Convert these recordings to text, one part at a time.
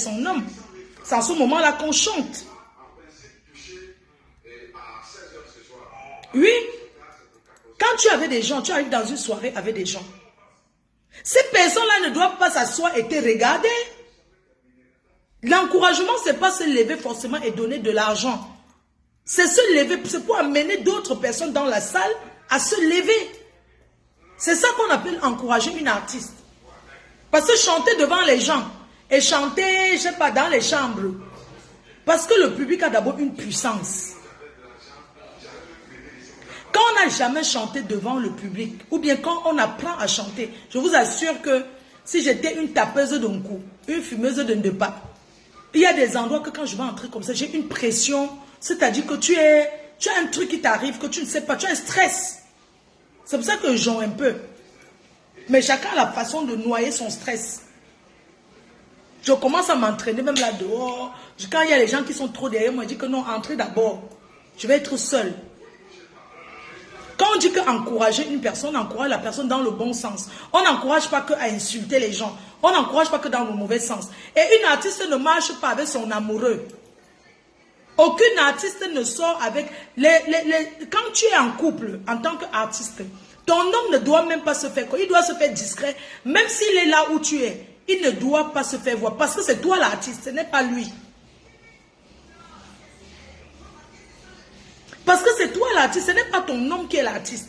son homme. C'est en ce moment-là qu'on chante. Oui. Quand tu avais des gens, tu arrives dans une soirée avec des gens. Ces personnes-là ne doivent pas s'asseoir et te regarder. L'encouragement, c'est pas se lever forcément et donner de l'argent. C'est se lever, c'est pour amener d'autres personnes dans la salle à se lever. C'est ça qu'on appelle encourager une artiste. Parce que chanter devant les gens et chanter, je sais pas, dans les chambres. Parce que le public a d'abord une puissance. Quand on n'a jamais chanté devant le public, ou bien quand on apprend à chanter, je vous assure que si j'étais une tapeuse d'un coup, une fumeuse d'un deux pas, il y a des endroits que quand je vais entrer comme ça, j'ai une pression, c'est-à-dire que tu as un truc qui t'arrive, que tu ne sais pas, tu as un stress. C'est pour ça que j'en un peu. Mais chacun a la façon de noyer son stress. Je commence à m'entraîner même là dehors. Quand il y a les gens qui sont trop derrière moi, je dis que non, entrez d'abord. Je vais être seul. Quand on dit qu'encourager une personne, on encourage la personne dans le bon sens. On n'encourage pas qu'à insulter les gens. On n'encourage pas que dans le mauvais sens. Et une artiste ne marche pas avec son amoureux. Aucune artiste ne sort avec... Quand tu es en couple, en tant qu'artiste, ton homme ne doit même pas se faire... Il doit se faire discret. Même s'il est là où tu es, il ne doit pas se faire voir. Parce que c'est toi l'artiste, ce n'est pas lui. Parce que c'est toi l'artiste, ce n'est pas ton homme qui est l'artiste.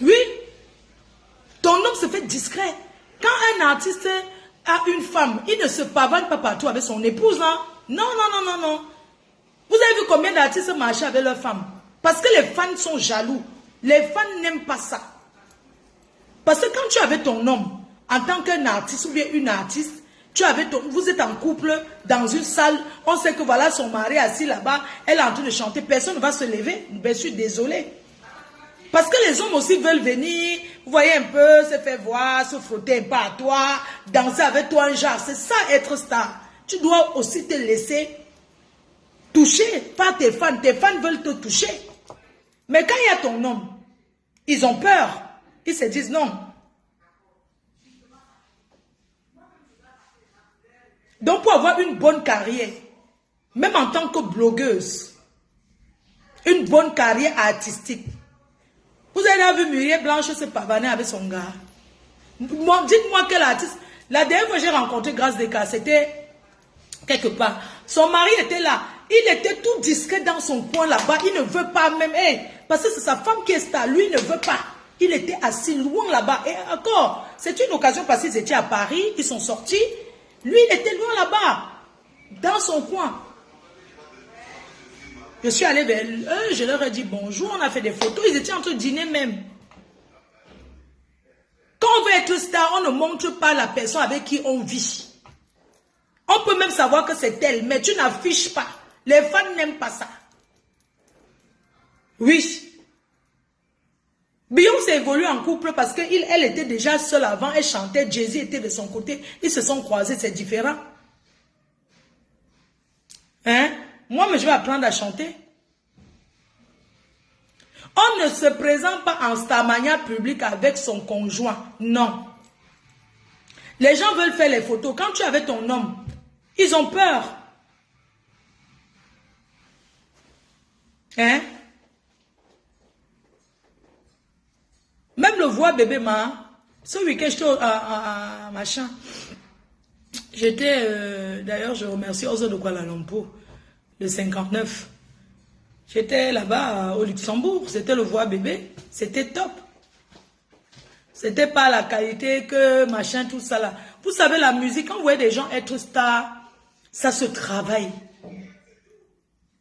Oui. Ton homme se fait discret. Quand un artiste a une femme, il ne se pavane pas partout avec son épouse. Hein? Non, non, non, non, non. Vous avez vu combien d'artistes marchaient avec leur femme? Parce que les fans sont jaloux. Les fans n'aiment pas ça. Parce que quand tu avais ton homme, en tant qu'un artiste ou bien une artiste, vous êtes en couple dans une salle, on sait que voilà son mari assis là-bas, elle est en train de chanter, personne ne va se lever. Ben, je suis désolée. Parce que les hommes aussi veulent venir, vous voyez un peu, se faire voir, se frotter un peu à toi, danser avec toi un genre. C'est ça être star. Tu dois aussi te laisser toucher par tes fans. Tes fans veulent te toucher. Mais quand il y a ton homme, ils ont peur. Ils se disent non. Donc pour avoir une bonne carrière, même en tant que blogueuse, une bonne carrière artistique, vous avez vu Muriel Blanche se pavaner avec son gars. Dites-moi quel artiste. La dernière fois que j'ai rencontré Grâce Descartes, c'était quelque part. Son mari était là. Il était tout discret dans son coin là-bas. Il ne veut pas même. Parce que c'est sa femme qui est star. Lui, il ne veut pas. Il était assis loin là-bas. Et encore, c'est une occasion parce qu'ils étaient à Paris. Ils sont sortis. Lui, il était loin là-bas. Dans son coin. Je suis allée vers eux, je leur ai dit bonjour, on a fait des photos, ils étaient en train de dîner même. Quand on veut être star, on ne montre pas la personne avec qui on vit. On peut même savoir que c'est elle, mais tu n'affiches pas. Les fans n'aiment pas ça. Oui. Beyoncé évolue en couple parce qu'elle était déjà seule avant, elle chantait, Jay-Z était de son côté, ils se sont croisés, c'est différent. Hein? Moi, mais je vais apprendre à chanter. On ne se présente pas en starmania public avec son conjoint. Non. Les gens veulent faire les photos. Quand tu es avec ton homme, ils ont peur. Hein? Même le voix bébé ce week-end, j'étais à machin. J'étais, d'ailleurs, je remercie Ozo de Kuala Lumpur. Le 59. J'étais là-bas au Luxembourg. C'était le voix bébé. C'était top. C'était pas la qualité que machin, tout ça là. Vous savez, la musique, quand vous voyez des gens être stars, ça se travaille.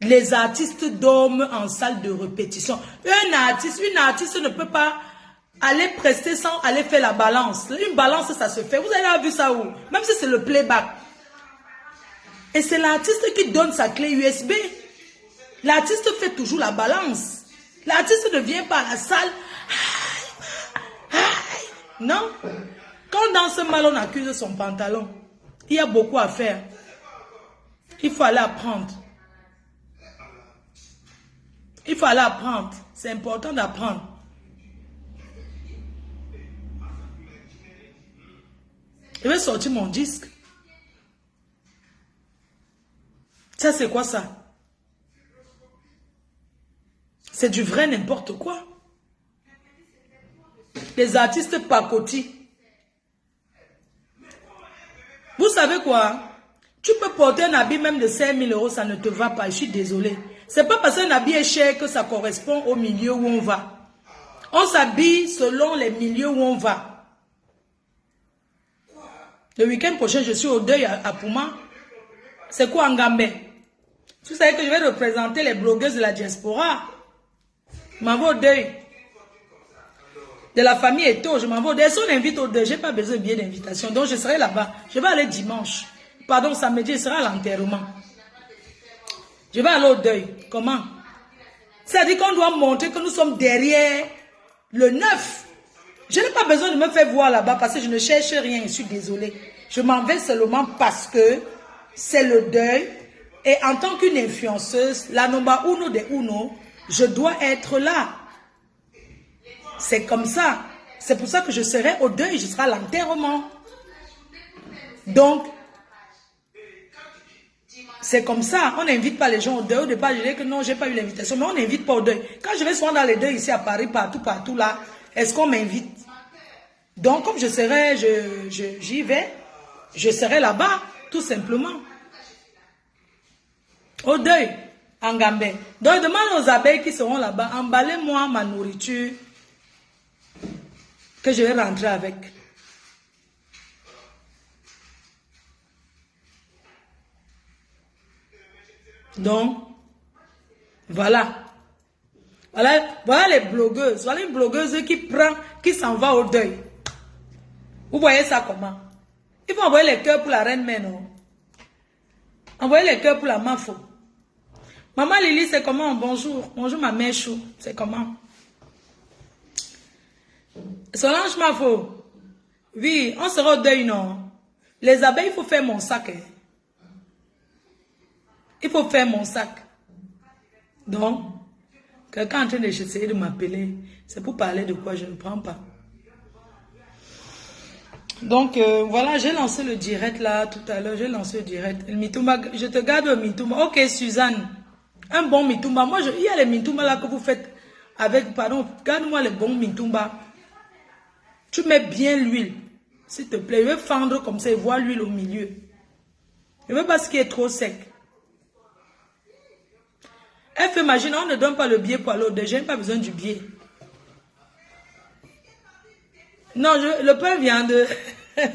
Les artistes dorment en salle de répétition. Une artiste ne peut pas aller prester sans aller faire la balance. Une balance, ça se fait. Vous avez vu ça où? Même si c'est le playback. Et c'est l'artiste qui donne sa clé USB. L'artiste fait toujours la balance. L'artiste ne vient pas à la salle. Non. Quand on danse mal, on accuse son pantalon. Il y a beaucoup à faire. Il faut aller apprendre. Il faut aller apprendre. C'est important d'apprendre. Je vais sortir mon disque. Ça, c'est quoi ça? C'est du vrai n'importe quoi. Les artistes pacotis. Vous savez quoi? Tu peux porter un habit même de 5 000 euros, ça ne te va pas. Je suis désolée. C'est pas parce qu'un habit est cher que ça correspond au milieu où on va. On s'habille selon les milieux où on va. Le week-end prochain, je suis au deuil à Pouma. C'est quoi Ngambé? Vous savez que je vais représenter les blogueuses de la diaspora. Je m'en vais au deuil. De la famille Eto, je m'en vais au deuil. Si on invite au deuil, je n'ai pas besoin de billet d'invitation. Donc je serai là-bas. Je vais aller dimanche. Pardon, samedi, je serai à l'enterrement. Je vais aller au deuil. Comment? C'est-à-dire qu'on doit montrer que nous sommes derrière le 9. Je n'ai pas besoin de me faire voir là-bas parce que je ne cherche rien. Je suis désolée. Je m'en vais seulement parce que c'est le deuil. Et en tant qu'une influenceuse, la number uno de uno, je dois être là. C'est comme ça. C'est pour ça que je serai au deuil. Je serai à l'enterrement. Donc, c'est comme ça. On n'invite pas les gens au deuil. Au départ, je disais que non, je n'ai pas eu l'invitation. Mais on n'invite pas au deuil. Quand je vais souvent dans les deuils ici à Paris, partout là, est-ce qu'on m'invite? Donc, comme je serai, j'y vais, je serai là-bas, tout simplement. Au deuil, en Gambie. Donc, demande aux abeilles qui seront là-bas, emballez-moi ma nourriture que je vais rentrer avec. Donc, voilà. Voilà les blogueuses. Voilà une blogueuse qui s'en va au deuil. Vous voyez ça comment? Il faut envoyer les cœurs pour la reine mère, non? Envoyer les cœurs pour la Mafo. Maman Lily, c'est comment? Bonjour. Bonjour ma mère chou. C'est comment? Solange Mafo. Oui, on sera au deuil, non? Les abeilles, il faut faire mon sac. Hein? Il faut faire mon sac. Donc, quelqu'un est en train d'essayer de m'appeler. C'est pour parler de quoi je ne prends pas. Donc, voilà, j'ai lancé le direct là, tout à l'heure. J'ai lancé le direct. Le Mitumba, je te garde le Mitumba. Ok, Suzanne. Un bon Mitumba. Moi, il y a les Mitumba là que vous faites avec, pardon, garde-moi les bons Mitumba. Tu mets bien l'huile, s'il te plaît. Je veux fendre comme ça et voir l'huile au milieu. Je veux pas ce qui est trop sec. Elle fait imagine, on ne donne pas le billet pour l'autre. Déjà, je n'ai pas besoin du billet. Non, le pain vient de...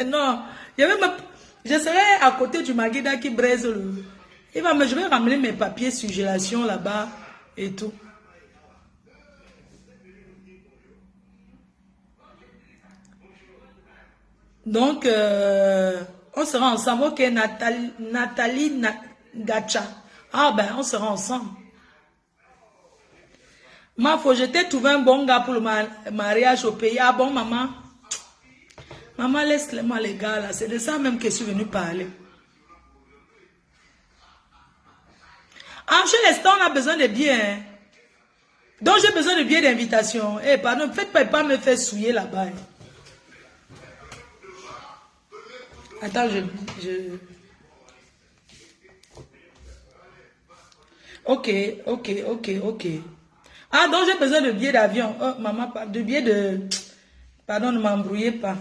non, je serai à côté du Maguida qui braise le... Je vais ramener mes papiers surgélation là-bas et tout. Donc, on sera ensemble. Ok, Nathalie Gacha. Ah ben, on sera ensemble. Faut je t'ai trouvé un bon gars pour le mariage au pays. Ah bon, maman? Maman, laisse-moi les gars là. C'est de ça même que je suis venue parler. Ah, chez les stars, on a besoin de billets. Hein. Donc, j'ai besoin de billets d'invitation. Eh, pardon, faites pas me faire souiller là-bas. Hein. Attends, Ok. Ah, donc j'ai besoin de billets d'avion. Oh, maman, de billets de... Pardon, ne m'embrouillez pas.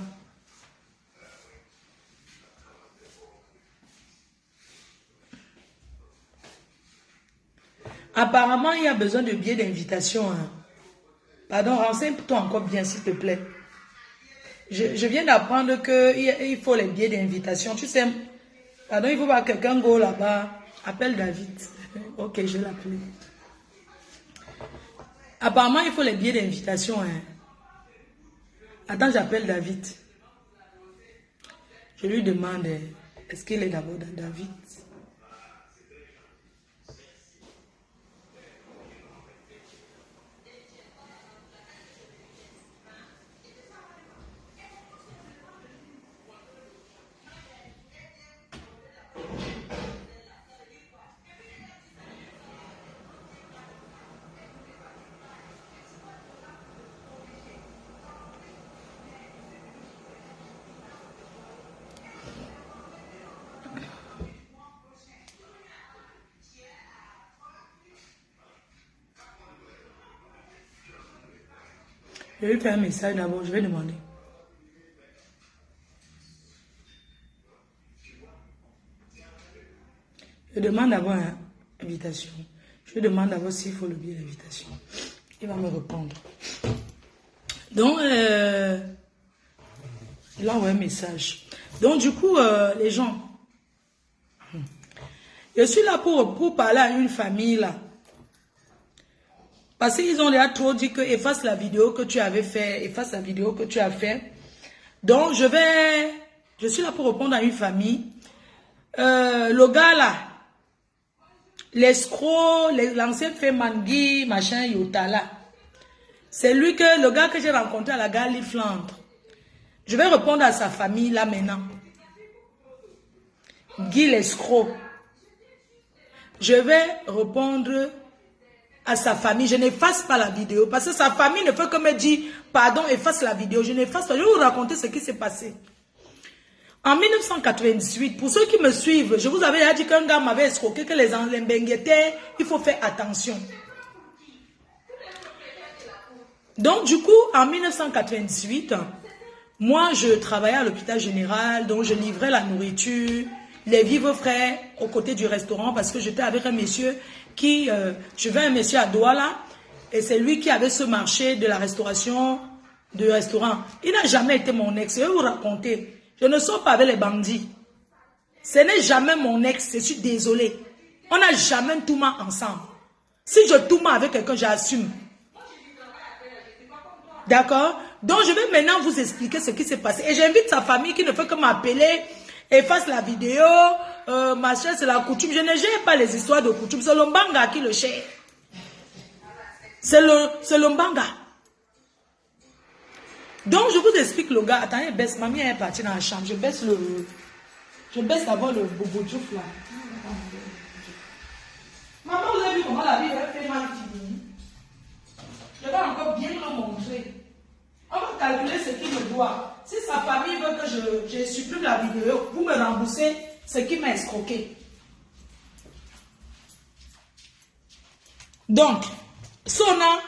Apparemment, il y a besoin de billets d'invitation. Hein. Pardon, renseigne-toi encore bien, s'il te plaît. Je viens d'apprendre qu'il faut les billets d'invitation. Tu sais, pardon, il faut voir quelqu'un go là-bas. Appelle David. Ok, je vais l'appeler. Apparemment, il faut les billets d'invitation. Hein. Attends, j'appelle David. Je lui demande, est-ce qu'il est d'abord dans David? Je vais lui faire un message d'abord, je vais demander. Je demande d'abord une invitation. Je demande d'abord s'il faut le billet d'invitation. Il va me répondre. Donc, il a envoyé un message. Donc, du coup, les gens, je suis là pour parler à une famille, là. Parce qu'ils ont déjà trop dit que efface la vidéo que tu avais fait, efface la vidéo que tu as fait. Donc, je suis là pour répondre à une famille. Le gars, là, l'escroc, l'ancien fait Mangui, machin, Yotala. C'est lui le gars que j'ai rencontré à la gare Flandre. Je vais répondre à sa famille là maintenant. Guy l'escroc. Je vais répondre à sa famille. Je n'efface pas la vidéo parce que sa famille ne fait que me dire pardon, efface la vidéo. Je n'efface pas. Je vais vous raconter ce qui s'est passé. En 1998, pour ceux qui me suivent, je vous avais déjà dit qu'un gars m'avait escroqué, que les Benguetés, il faut faire attention. Donc, du coup, en 1998, moi, je travaillais à l'hôpital général, donc je livrais la nourriture, les vivres frais aux côtés du restaurant, parce que j'étais avec un monsieur qui, je vais un monsieur à Douala, et c'est lui qui avait ce marché de la restauration, du restaurant. Il n'a jamais été mon ex, je vais vous raconter. Je ne sors pas avec les bandits. Ce n'est jamais mon ex, je suis désolée. On n'a jamais tout mal ensemble. Si je tout mal avec quelqu'un, j'assume. D'accord? Donc, je vais maintenant vous expliquer ce qui s'est passé. Et j'invite sa famille qui ne fait que m'appeler, efface la vidéo, machin, c'est la coutume. Je ne gère pas les histoires de coutume. C'est l'Ombanga qui le gère. C'est l'Ombanga. Donc, je vous explique le gars. Attendez, baisse. Mamie est partie dans la chambre. Je baisse d'abord le bobo djouf là. Maman, vous avez vu comment la vie est fait mal fini? Je vais encore bien le montrer. On va calculer ce qu'il me doit. Si sa famille veut que je supprime la vidéo, vous me remboursez ce qui m'a escroqué. Donc, Sona,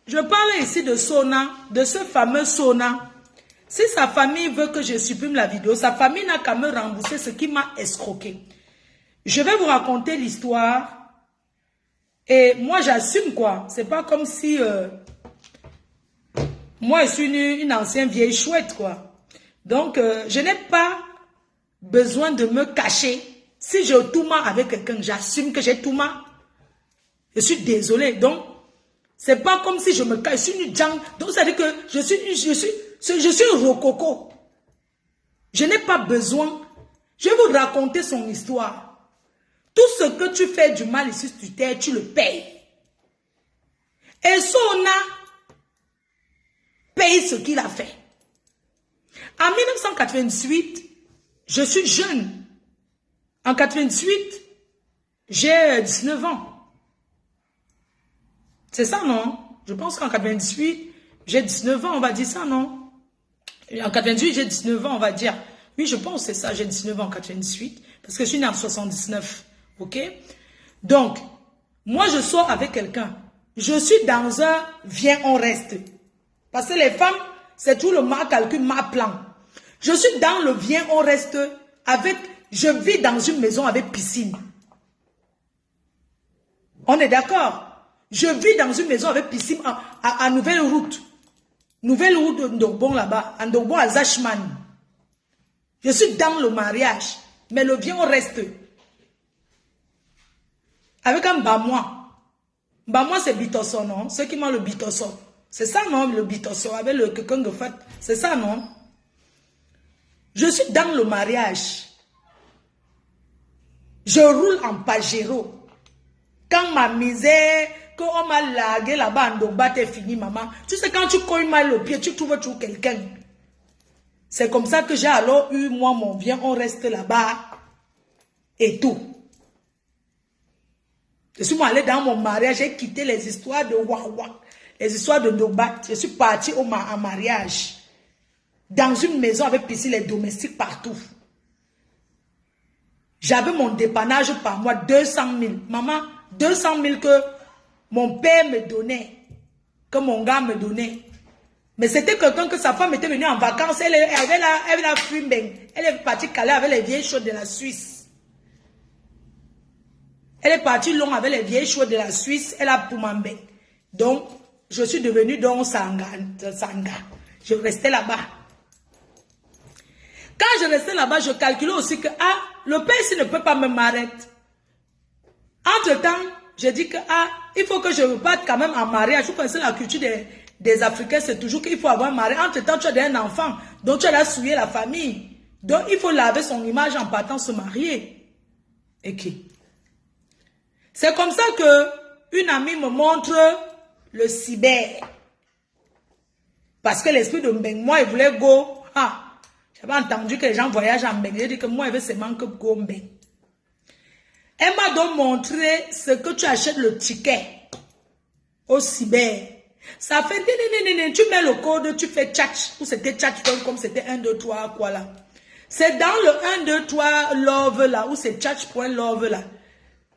je parle ici de Sona, de ce fameux Sona. Si sa famille veut que je supprime la vidéo, sa famille n'a qu'à me rembourser ce qui m'a escroqué. Je vais vous raconter l'histoire. Et moi, j'assume quoi. C'est pas comme si... moi, je suis une ancienne vieille chouette, quoi. Donc, je n'ai pas besoin de me cacher. Si je tout mal avec quelqu'un, j'assume que j'ai tout mal. Je suis désolée. Donc, c'est pas comme si je me cache. Je suis une djang. Donc, ça veut dire que je suis rococo. Je n'ai pas besoin. Je vais vous raconter son histoire. Tout ce que tu fais du mal ici sur terre, tu le payes. Et Sona paye ce qu'il a fait. En 1998, je suis jeune. En 1998, j'ai 19 ans. C'est ça, non? Je pense qu'en 1998, j'ai 19 ans, on va dire ça, non? En 1998, j'ai 19 ans, on va dire. Oui, je pense que c'est ça, j'ai 19 ans en 1998. Parce que je suis née en 79. Ok? Donc, moi, je sors avec quelqu'un. Je suis dans un viens, on reste. Parce que les femmes, c'est tout le ma calcul, ma plan. Je suis dans le viens, on reste avec... Je vis dans une maison avec piscine. On est d'accord? Je vis dans une maison avec piscine à Nouvelle Route. Nouvelle Route de Ndogbon là-bas. À Ndogbon à Zachman. Je suis dans le mariage. Mais le viens, on reste. Avec un Bamois. Bamois, c'est Bitosso, non? Ceux qui m'ont le Bitosso. C'est ça, non? Le Bitosso. Avec le quelqu'un de fait. C'est ça, non? Je suis dans le mariage. Je roule en Pajero. Quand ma misère, quand on m'a lagué là-bas, en Dogba, t'es fini, maman. Tu sais, quand tu cognes mal le pied, tu trouves toujours quelqu'un. C'est comme ça que j'ai alors eu, moi, mon bien, on reste là-bas. Et tout. Je suis allé dans mon mariage, j'ai quitté les histoires de Wawa, les histoires de Dogba. Je suis parti en mariage. Dans une maison avec piscine, les domestiques partout. J'avais mon dépannage par mois, 200 000. Maman, 200 000 que mon père me donnait, que mon gars me donnait. Mais c'était quelqu'un que sa femme était venue en vacances. Elle avait la fumée. Elle est partie caler avec les vieilles chaudes de la Suisse. Elle est partie long avec les vieilles chaudes de la Suisse. Elle a Poumambé. Donc, je suis devenue donc Sanga. Je restais là-bas. Quand je restais là-bas, je calculais aussi que, le père ici ne peut pas me m'arrêter. Entre-temps, j'ai dit que, il faut que je reparte quand même en mariage. Vous connaissez la culture des Africains, c'est toujours qu'il faut avoir un mari. Entre-temps, tu as un enfant, donc tu as souillé la famille. Donc, il faut laver son image en partant se marier. Et qui? C'est comme ça que une amie me montre le cyber. Parce que l'esprit de Mbeng, moi, il voulait go. J'avais entendu que les gens voyagent en Mbeng. J'ai dit que moi, il veut seulement que go Mbeng. Elle m'a donc montré ce que tu achètes le ticket au cyber. Ça fait tu mets le code, tu fais tchatch, ou c'était tchatch comme c'était 1, 2, 3, quoi là. C'est dans le 1, 2, 3 love là, ou c'est tchatch.love là.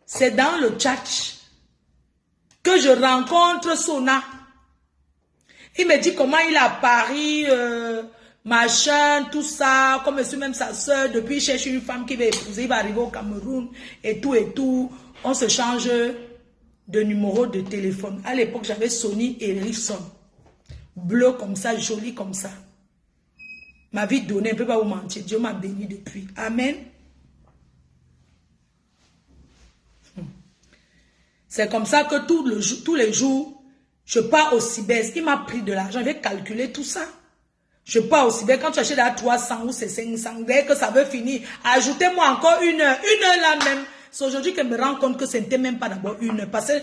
C'est dans le tchatch que je rencontre Sona. Il me dit comment il est à Paris, machin, tout ça, comme monsieur même sa soeur, depuis il cherche une femme qui va épouser, il va arriver au Cameroun, et tout. On se change de numéro de téléphone. À l'époque, j'avais Sony Ericsson. Bleu comme ça, joli comme ça. Ma vie donnée, je ne peux pas vous mentir. Dieu m'a béni depuis. Amen. C'est comme ça que tous les jours, je pars au cyber. Il m'a pris de l'argent. Je vais calculer tout ça. Je pars au cyber. Quand tu achètes à 300 ou c'est 500, dès que ça veut finir, ajoutez-moi encore une heure. Une heure là même. C'est aujourd'hui que je me rends compte que ce n'était même pas d'abord une heure. Parce que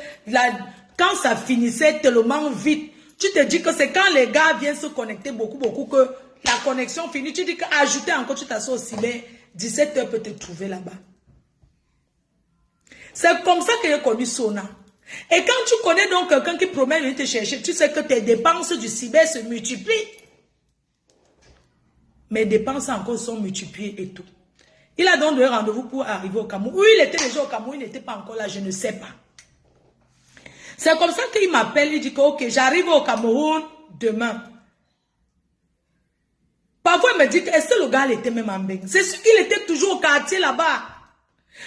quand ça finissait tellement vite, tu te dis que c'est quand les gars viennent se connecter beaucoup que la connexion finit. Tu dis qu'ajouter encore, tu t'assois au cyber, 17 heures peut te trouver là-bas. C'est comme ça que j'ai connu Sona. Et quand tu connais donc quelqu'un qui promet de venir te chercher, tu sais que tes dépenses du cyber se multiplient. Mes dépenses encore sont multipliées et tout. Il a donc donné rendez-vous pour arriver au Cameroun. Où il était déjà au Cameroun, il n'était pas encore là, je ne sais pas. C'est comme ça qu'il m'appelle, il dit que ok, j'arrive au Cameroun demain. Parfois, il me dit que est-ce que le gars il était même en Mbeng? C'est sûr qu'il était toujours au quartier là-bas.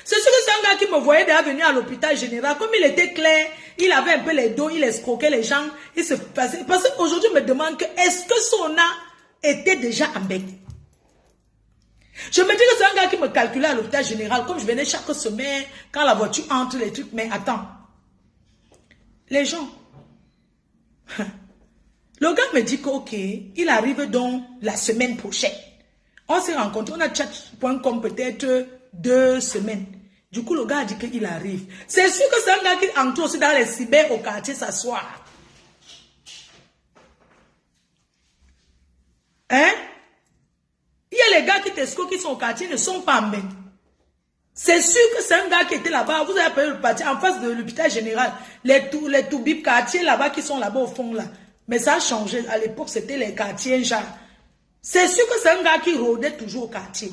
C'est sûr que c'est un gars qui me voyait déjà venir à l'hôpital général. Comme il était clair, il avait un peu les dos, il escroquait les gens. Il se passait. Parce qu'aujourd'hui, je me demande que est-ce que Sona était déjà en Mbeng? Je me dis que c'est un gars qui me calculait à l'hôpital général. Comme je venais chaque semaine, quand la voiture entre les trucs. Mais attends. Les gens. Le gars me dit que ok, il arrive donc la semaine prochaine. On s'est rencontrés, on a chat.com peut-être 2 semaines. Du coup, le gars a dit qu'il arrive. C'est sûr que c'est un gars qui entre aussi dans les cyber au quartier s'asseoir. Hein? Il y a les gars qui t'escroquent qui sont au quartier, ne sont pas en Mbeng. C'est sûr que c'est un gars qui était là-bas. Vous avez payé le parti en face de l'hôpital général. Les Toubib quartiers là-bas qui sont là-bas au fond là. Mais ça a changé. À l'époque, c'était les quartiers genre. C'est sûr que c'est un gars qui rôdait toujours au quartier.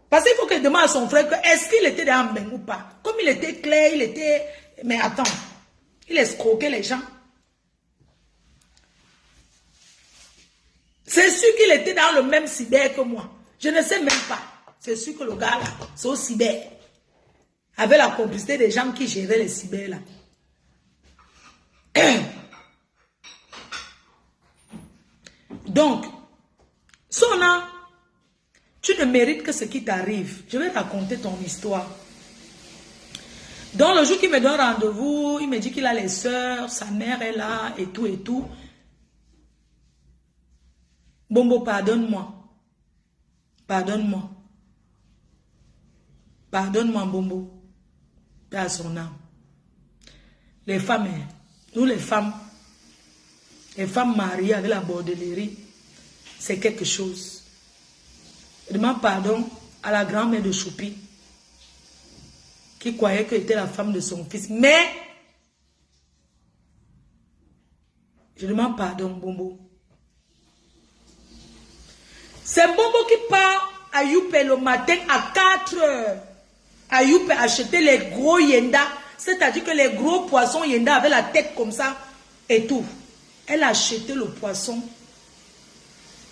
Parce qu'il faut qu'il demande à son frère que est-ce qu'il était dans Mbeng ou pas. Comme il était clair, il était... Mais attends, il escroquait les gens. C'est sûr qu'il était dans le même cyber que moi. Je ne sais même pas. C'est sûr que le gars là, c'est au cyber. Avec la complicité des gens qui géraient les cyber là. Donc, Sona, tu ne mérites que ce qui t'arrive. Je vais raconter ton histoire. Donc, le jour qu'il me donne rendez-vous, il me dit qu'il a les sœurs, sa mère est là, et tout, et tout. Bombo, pardonne-moi. Pardonne-moi. Pardonne-moi, Bombo. À son âme. Les femmes, nous les femmes mariées avec la bordellerie, c'est quelque chose. Je demande pardon à la grand-mère de Choupi, qui croyait qu'elle était la femme de son fils. Mais, je demande pardon, Bombo. C'est Bombo qui part à Youpe le matin à 4 heures. À Youpe acheter les gros yenda. C'est-à-dire que les gros poissons yenda avaient la tête comme ça et tout. Elle a acheté le poisson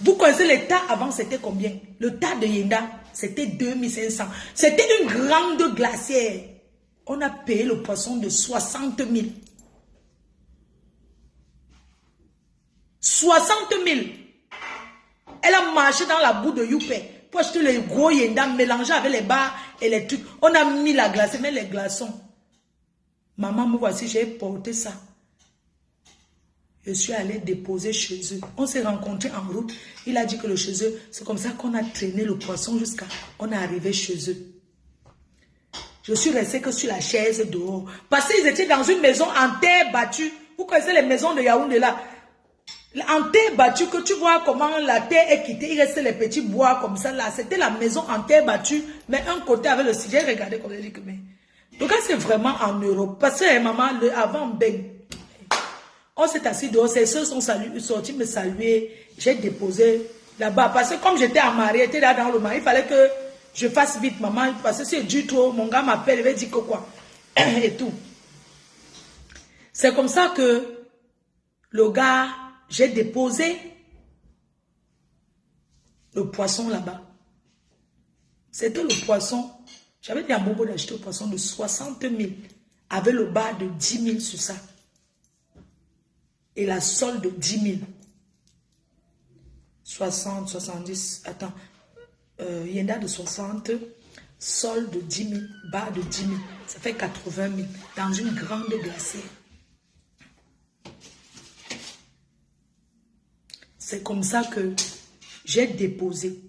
Vous connaissez le tas avant, c'était combien? Le tas de Yenda, c'était 2500. C'était une grande glacière. On a payé le poisson de 60 000. 60 000. Elle a marché dans la boue de Youpé pour acheter les gros Yenda mélangés avec les barres et les trucs. On a mis la glace, mais les glaçons. Maman, me voici, j'ai porté ça. Je suis allée déposer chez eux. On s'est rencontrés en route. Il a dit que le chez eux, c'est comme ça qu'on a traîné le poisson jusqu'à... On est arrivé chez eux. Je suis restée que sur la chaise dehors. Parce qu'ils étaient dans une maison en terre battue. Vous connaissez les maisons de Yaoundé là? En terre battue, que tu vois comment la terre est quittée. Il restait les petits bois comme ça là. C'était la maison en terre battue. Mais un côté avec le sujet. Regardez comme je dis que... Mais... Donc c'est vraiment en Europe. Parce que maman, avant Ben... On s'est assis dehors, ses soeurs sont sortis me saluer. J'ai déposé là-bas. Parce que comme j'étais à mariée, j'étais là dans le mari, il fallait que je fasse vite, maman. Parce que c'est du trop, mon gars m'appelle, il va dire que quoi. Et tout. C'est comme ça que le gars, j'ai déposé le poisson là-bas. C'était le poisson. J'avais dit à Bobo d'acheter le poisson de 60 000 avec le bas de 10 000 sur ça. Et la solde de 10 000. 60, 70, attends. Yenda de 60, solde de 10 000, bas de 10 000. Ça fait 80 000 dans une grande glacière. C'est comme ça que j'ai déposé.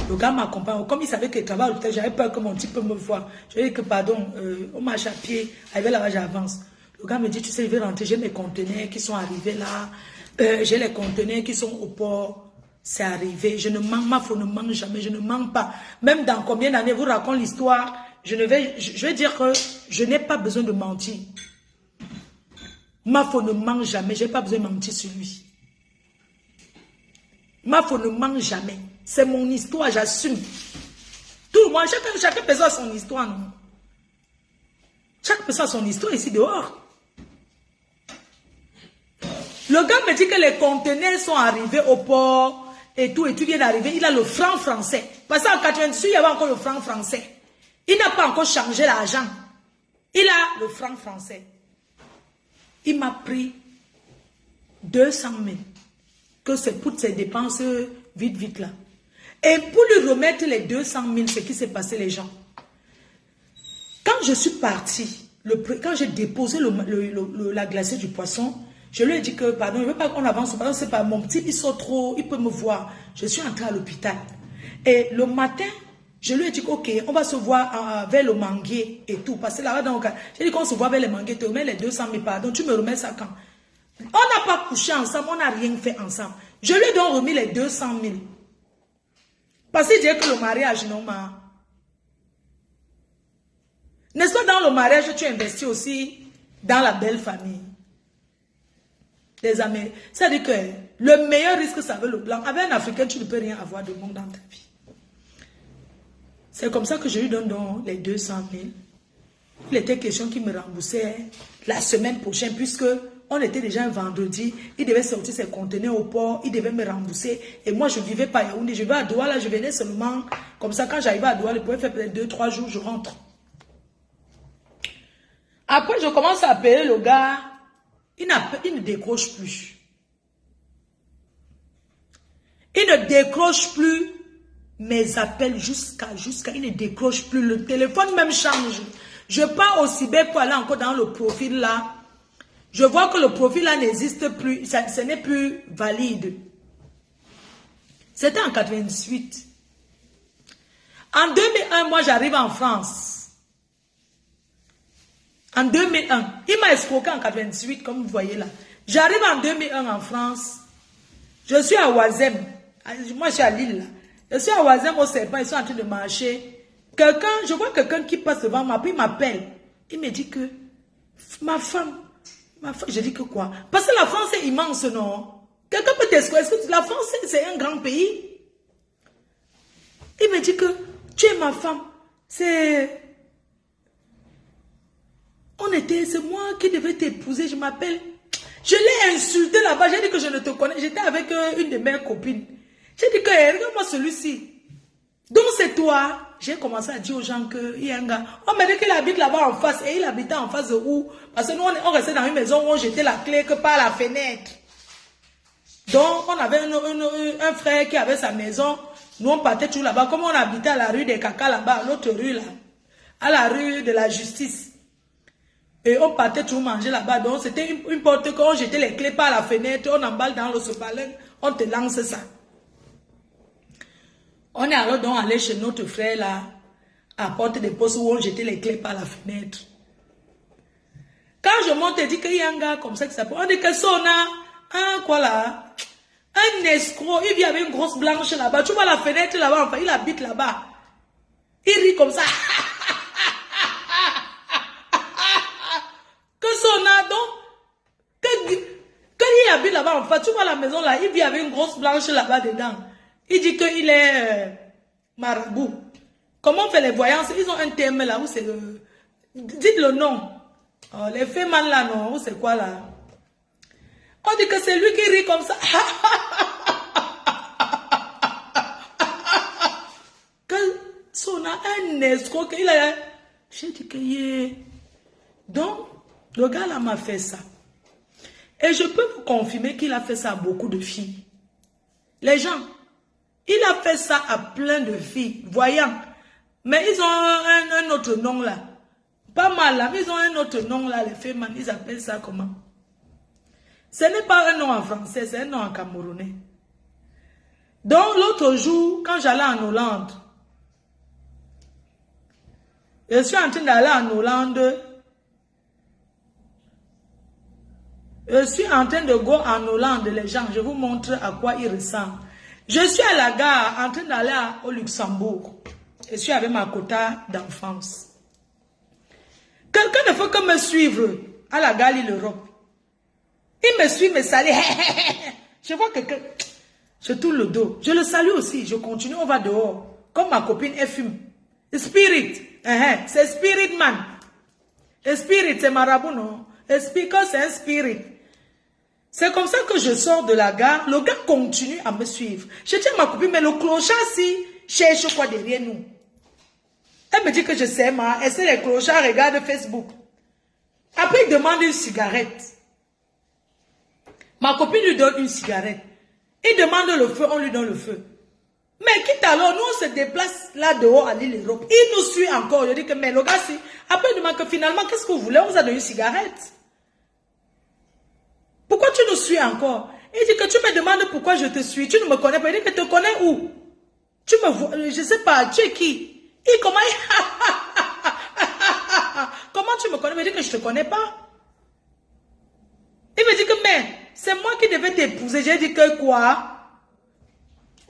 Le gars m'accompagne. Comme il savait que je travaille à l'hôpital, j'avais peur que mon type peut me voir. Je lui ai dit que pardon, on marche à pied. Arrivé là-bas, j'avance. Le gars me dit, tu sais, je vais rentrer, j'ai mes conteneurs qui sont arrivés là. J'ai les conteneurs qui sont au port. C'est arrivé. Je ne mens, ma femme ne ment jamais, je ne mens pas. Même dans combien d'années vous raconte l'histoire, je vais dire que je n'ai pas besoin de mentir. Ma femme ne ment jamais, je n'ai pas besoin de mentir sur lui. Ma femme ne ment jamais. C'est mon histoire, j'assume. Tout le monde, chaque personne a son histoire, non? Chaque personne a son histoire ici dehors. Le gars me dit que les conteneurs sont arrivés au port et tout vient d'arriver. Il a le franc français. Parce qu'en 98, il y avait encore le franc français. Il n'a pas encore changé l'argent. Il a le franc français. Il m'a pris 200 000. Que c'est pour ses dépenses vite là. Et pour lui remettre les 200 000, ce qui s'est passé les gens. Quand je suis partie, quand j'ai déposé la glacée du poisson, je lui ai dit que, pardon, je ne veux pas qu'on avance, pardon, c'est pas mon petit, il sort trop, il peut me voir. Je suis entrée à l'hôpital. Et le matin, je lui ai dit, ok, on va se voir vers le manguier et tout. Parce que là-bas, donc, j'ai dit qu'on se voit vers le manguier, tu remets les 200 000, pardon, tu me remets ça quand? On n'a pas couché ensemble, on n'a rien fait ensemble. Je lui ai donc remis les 200 000. Parce qu'il dit que le mariage, non, n'est-ce pas, dans le mariage, tu investis aussi dans la belle famille. Les amis, c'est-à-dire que le meilleur risque, ça veut le blanc. Avec un Africain, tu ne peux rien avoir de bon dans ta vie. C'est comme ça que je lui donne donc les 200 000. Il était question qu'il me remboursait la semaine prochaine, puisque on était déjà un vendredi. Il devait sortir ses conteneurs au port, il devait me rembourser. Et moi, je ne vivais pas à Yaoundé, je vais à Douala, je venais seulement. Comme ça, quand j'arrivais à Douala, je pouvais faire peut-être 2-3 jours, je rentre. Après, je commence à appeler le gars. Il ne décroche plus. Il ne décroche plus mes appels jusqu'à. Il ne décroche plus. Le téléphone même change. Je pars au cyber pour aller encore dans le profil là. Je vois que le profil là n'existe plus. Ce n'est plus valide. C'était en 98. En 2001, moi j'arrive en France. En 2001, il m'a escroqué en 98, comme vous voyez là. J'arrive en 2001 en France. Je suis à Oisem. Moi, je suis à Lille là. Je suis à Oisem au serpent. Ils sont en train de marcher. Je vois quelqu'un qui passe devant moi. Puis il m'appelle. Il me dit que ma femme. Je dis que quoi? Parce que la France est immense, non? Quelqu'un peut t'escroquer. Est-ce que la France, c'est un grand pays? Il me dit que tu es ma femme. C'est moi qui devais t'épouser, je m'appelle. Je l'ai insulté là-bas. J'ai dit que je ne te connais. J'étais avec une de mes copines. J'ai dit que, regarde-moi celui-ci. Donc c'est toi. J'ai commencé à dire aux gens que, il y a un gars. On m'a dit qu'il habite là-bas en face. Et il habitait en face de où? Parce que nous, on restait dans une maison où on jetait la clé que par la fenêtre. Donc, on avait un frère qui avait sa maison. Nous, on partait tout là-bas. Comme on habitait à la rue des Caca là-bas, l'autre rue là. À la rue de la Justice. Et on partait tout manger là-bas. Donc, c'était une porte qu'on jetait les clés par la fenêtre. On emballe dans le sopalin. On te lance ça. On est alors donc allé chez notre frère là. À porte des postes où on jetait les clés par la fenêtre. Quand je monte et dis qu'il y a un gars comme ça qui s'appelle. On dit que Sona. Hein, quoi là? Un escroc. Il vit avec une grosse blanche là-bas. Tu vois la fenêtre là-bas. Enfin, il habite là-bas. Il rit comme ça. Que Sona donc. Quand il habite là-bas, enfin, tu vois la maison là, il vit avec une grosse blanche là-bas dedans. Il dit qu'il est marabout. Comment on fait les voyances? Ils ont un thème là où c'est dites le nom. Oh, les fémans là, non, où c'est quoi là? On dit que c'est lui qui rit comme ça. Que Sona un escroc, il a. J'ai dit que donc, le gars là m'a fait ça. Et je peux vous confirmer qu'il a fait ça à beaucoup de filles. Les gens, il a fait ça à plein de filles, voyant. Mais ils ont un autre nom là. Pas mal là, mais ils ont un autre nom là, les femmes, ils appellent ça comment? Ce n'est pas un nom en français, c'est un nom en camerounais. Donc l'autre jour, quand j'allais en Hollande, je suis en train d'aller en Hollande. Je suis en train de go en Hollande, les gens, je vous montre à quoi ils ressemblent. Je suis à la gare, en train d'aller au Luxembourg. Je suis avec ma quota d'enfance. Quelqu'un ne faut que me suivre à la gare l'Europe. Il me suit, me salue. Je vois quelqu'un, je tourne le dos. Je le salue aussi, je continue, on va dehors. Comme ma copine, elle fume. Spirit, c'est Spirit Man. Spirit, c'est marabout, non? Speaker, c'est un spirit. C'est comme ça que je sors de la gare. Le gars continue à me suivre. Je dis à ma copine, mais le clochard, si, cherche quoi derrière nous? Elle me dit que je sais, et c'est les clochards, regarde Facebook. Après, il demande une cigarette. Ma copine lui donne une cigarette. Il demande le feu, on lui donne le feu. Mais quitte alors, nous on se déplace là dehors à l'île Europe. Il nous suit encore. Je dis que, mais le gars, si. Après, il demande que finalement, qu'est-ce que vous voulez? On vous a donné une cigarette. Pourquoi tu nous suis encore? Il dit que tu me demandes pourquoi je te suis. Tu ne me connais pas. Il dit que tu te connais où? Tu me vois, je ne sais pas, tu es qui? Il comment? Comment tu me connais? Il dit que je ne te connais pas. Il me dit que, mais, c'est moi qui devais t'épouser. J'ai dit que quoi?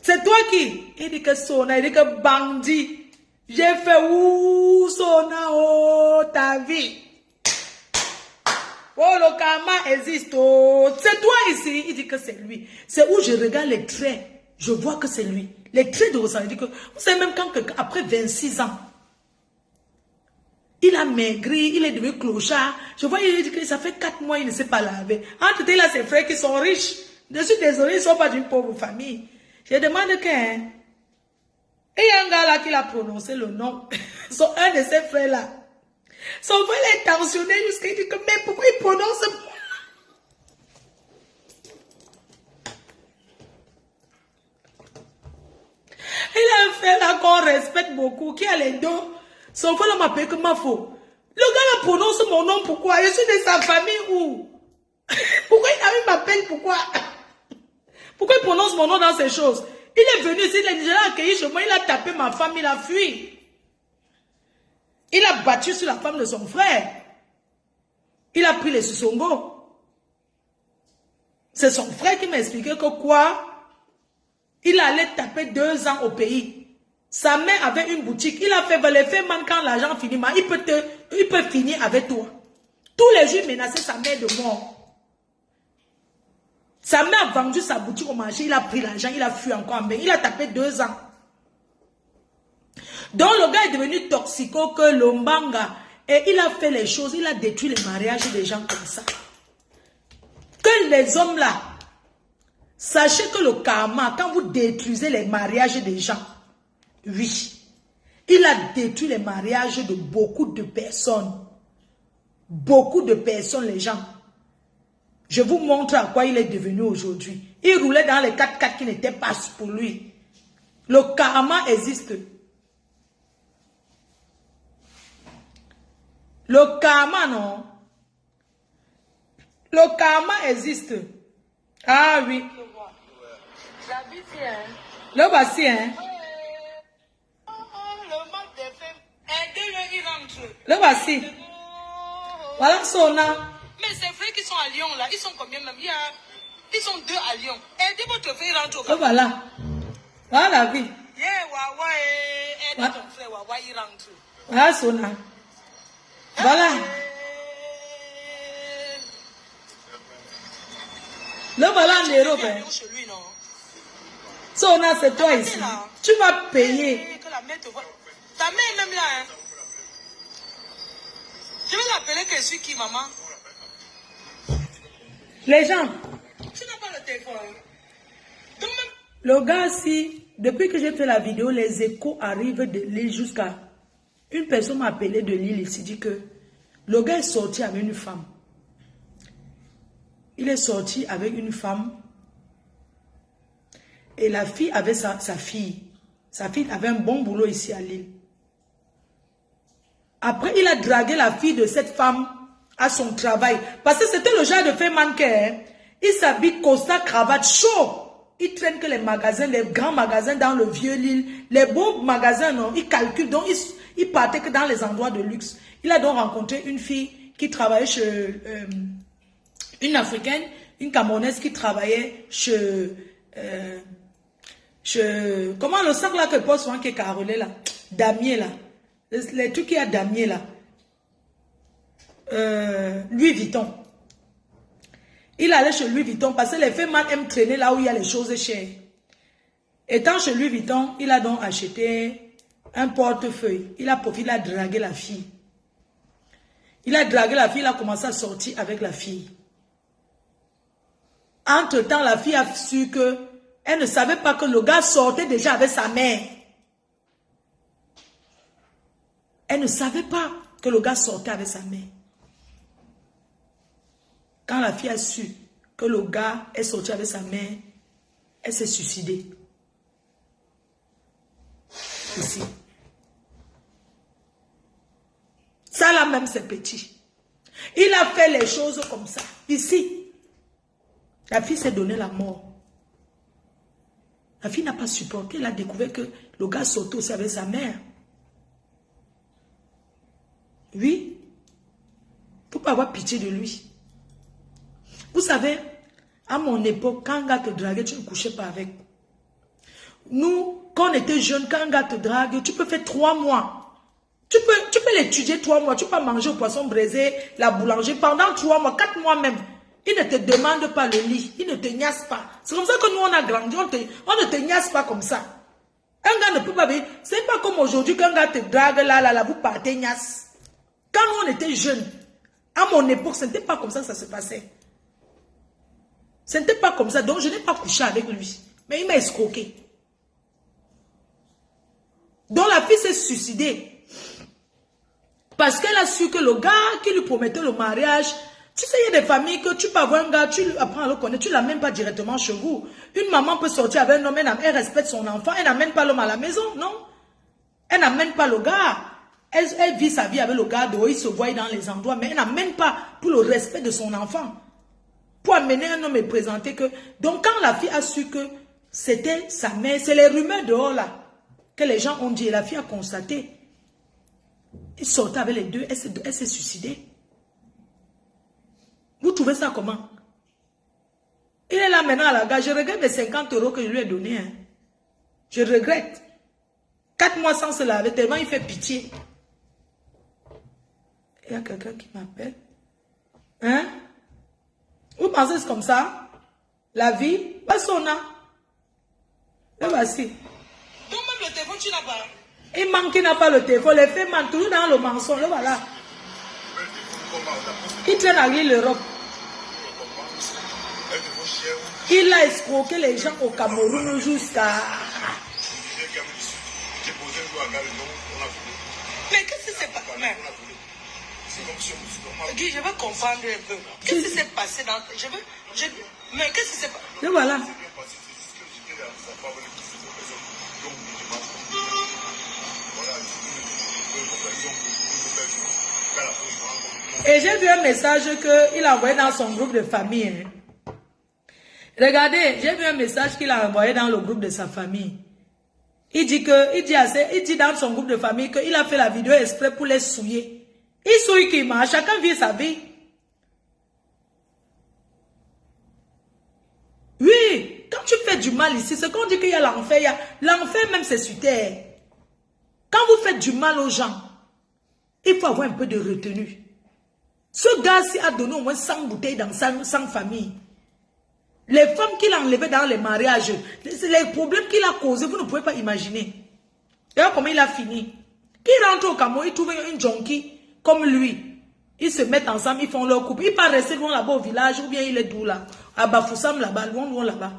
C'est toi qui? Il dit que Sona, il dit que bandit. J'ai fait où Sona, oh, ta vie. Oh, le karma existe. Oh. C'est toi ici. Il dit que c'est lui. C'est où je regarde les traits. Je vois que c'est lui. Les traits de Rosa. Il dit que, vous savez même quand après 26 ans, il a maigri, il est devenu clochard. Je vois, il dit que ça fait 4 mois, il ne s'est pas lavé. Entre là, ses frères qui sont riches. Je suis désolé, ils ne sont pas d'une pauvre famille. Je demande qu'un. Et il y a un gars là qui a prononcé le nom. Un de ses frères là. Son frère est tensionné jusqu'à dire que, mais pourquoi il prononce moi? Il a un frère là qu'on respecte beaucoup, qui a les dos. Son frère là m'appelle que ma faux. Le gars là prononce mon nom, pourquoi? Je suis de sa famille où? Pourquoi il m'appelle, pourquoi? Pourquoi il prononce mon nom dans ces choses? Il est venu ici, il a déjà accueilli chez moi, il a tapé ma femme, il a fui. Il a battu sur la femme de son frère. Il a pris les Sissongo. C'est son frère qui m'a expliqué que quoi? Il allait taper 2 ans au pays. Sa mère avait une boutique. Il a fait les faits même quand l'argent finit, il peut finir avec toi. Tous les jours, il menaçait sa mère de mort. Sa mère a vendu sa boutique au marché, il a pris l'argent, il a fui encore en bain. Il a tapé 2 ans. Donc le gars est devenu toxico que Lombanga. Et il a fait les choses, il a détruit les mariages des gens comme ça. Que que les hommes là, sachez que le karma, quand vous détruisez les mariages des gens, oui, il a détruit les mariages de beaucoup de personnes. Beaucoup de personnes, les gens. Je vous montre à quoi il est devenu aujourd'hui. Il roulait dans les 4x4 qui n'étaient pas pour lui. Le karma existe. Le karma, non. Le karma existe. Ah oui. Le voici, hein. Le voici. Voilà Sona. Mais c'est vrai qu'ils sont à Lyon là. Ils sont combien même? Ils sont 2 à Lyon. Aidez votre frère rentre au Cameroun. Voilà. Voilà la vie. Yeah, Wawa, aidez ton frère Wawa, il rentre. Voilà Sona. Voilà. Le voilà en Europe. Chez lui, non? Sona, c'est toi ici. Tu vas payer. Que la mère te voit. Ta mère est même là, hein? Je vais l'appeler que je suis qui, maman? Les gens. Tu n'as pas le téléphone. Donc même... Le gars, si, depuis que j'ai fait la vidéo, les échos arrivent de l'île jusqu'à... Une personne m'a appelé de l'île, il s'est dit que le gars est sorti avec une femme. Il est sorti avec une femme. Et la fille avait sa fille. Sa fille avait un bon boulot ici à l'île. Après, il a dragué la fille de cette femme à son travail. Parce que c'était le genre de fait manqué. Hein. Il s'habille costard, cravate, chaud. Il traîne que les magasins, les grands magasins dans le vieux Lille. Les beaux magasins, non, il calcule. Donc, il partait que dans les endroits de luxe. Il a donc rencontré une fille qui travaillait chez... une Africaine, une Camerounaise qui travaillait chez... comment le sac là que porte souvent qui est carolé là? Damier là. Les trucs qu'il y a Damier là. Louis Vuitton. Il allait chez Louis Vuitton parce que les femmes aiment traîner là où il y a les choses chères. Étant chez Louis Vuitton, il a donc acheté un portefeuille. Il a profité, il a dragué la fille. Il a dragué la fille, il a commencé à sortir avec la fille. Entre-temps, la fille a su que elle ne savait pas que le gars sortait déjà avec sa mère. Elle ne savait pas que le gars sortait avec sa mère. Quand la fille a su que le gars est sorti avec sa mère, elle s'est suicidée. Ici. Ça là même c'est petit. Il a fait les choses comme ça. Ici. La fille s'est donné la mort. La fille n'a pas supporté. Elle a découvert que le gars sortait aussi avec sa mère. Oui. Il ne faut pas avoir pitié de lui. Vous savez, à mon époque, quand un gars te draguait, tu ne couchais pas avec. Nous, quand on était jeunes, quand un gars te drague, tu peux faire 3 mois. Tu peux l'étudier 3 mois. Tu peux manger au poisson braisé, la boulangerie pendant 3 mois, 4 mois même. Il ne te demande pas le lit. Il ne te niasse pas. C'est comme ça que nous, on a grandi. On ne te niasse pas comme ça. Un gars ne peut pas venir. C'est pas comme aujourd'hui qu'un gars te drague là, vous partez niasse. Quand nous, on était jeunes, à mon époque, ce n'était pas comme ça que ça se passait. Ce n'était pas comme ça. Donc, je n'ai pas couché avec lui. Mais il m'a escroqué. Donc, la fille s'est suicidée. Parce qu'elle a su que le gars qui lui promettait le mariage... Tu sais, il y a des familles que tu peux avoir un gars, tu apprends à le connaître, tu ne l'amènes pas directement chez vous. Une maman peut sortir avec un homme, elle respecte son enfant, elle n'amène pas l'homme à la maison, non. Elle n'amène pas le gars. Elle vit sa vie avec le gars, dehors, il se voit dans les endroits, mais elle n'amène pas pour le respect de son enfant. Pour amener un homme et présenter que... Donc, quand la fille a su que c'était sa mère, c'est les rumeurs dehors là, que les gens ont dit, et la fille a constaté. Il sortait avec les deux, elle s'est suicidée. Vous trouvez ça comment? Il est là maintenant à la gare. Je regrette les 50 € que je lui ai donnés. Hein. Je regrette. 4 mois sans se laver, tellement il fait pitié. Il y a quelqu'un qui m'appelle. Hein? Vous pensez que c'est comme ça? La vie? Pas son âme. Et voici. Donc même le téléphone, tu n'as pas. Il manque, il n'a pas le téléphone. Les faits manquent toujours dans le mensonge. Le voilà. Il traîne à l'île l'Europe. Il a escroqué les gens au Cameroun jusqu'à... Mais qu'est-ce qui s'est passé? Guy, je veux comprendre un peu. Qu'est-ce qui s'est passé dans... Mais qu'est-ce qui s'est passé? Et voilà. Et j'ai vu un message qu'il a envoyé dans son groupe de famille. Hein. Regardez, j'ai vu un message qu'il a envoyé dans le groupe de sa famille. Il dit dans son groupe de famille qu'il a fait la vidéo exprès pour les souiller. Il souille qui marche, chacun vit sa vie. Oui, quand tu fais du mal ici, c'est qu'on dit qu'il y a l'enfer. L'enfer même c'est sur terre. Quand vous faites du mal aux gens, il faut avoir un peu de retenue. Ce gars-ci a donné au moins 100 bouteilles dans 100 familles. Les femmes qu'il a enlevées dans les mariages, les problèmes qu'il a causés, vous ne pouvez pas imaginer. Et là, comment il a fini? Il rentre au Cameroun, il trouve une junkie comme lui. Ils se mettent ensemble, ils font leur couple. Il part rester loin là-bas au village, ou bien il est d'où là? À Bafoussam là-bas, loin là-bas.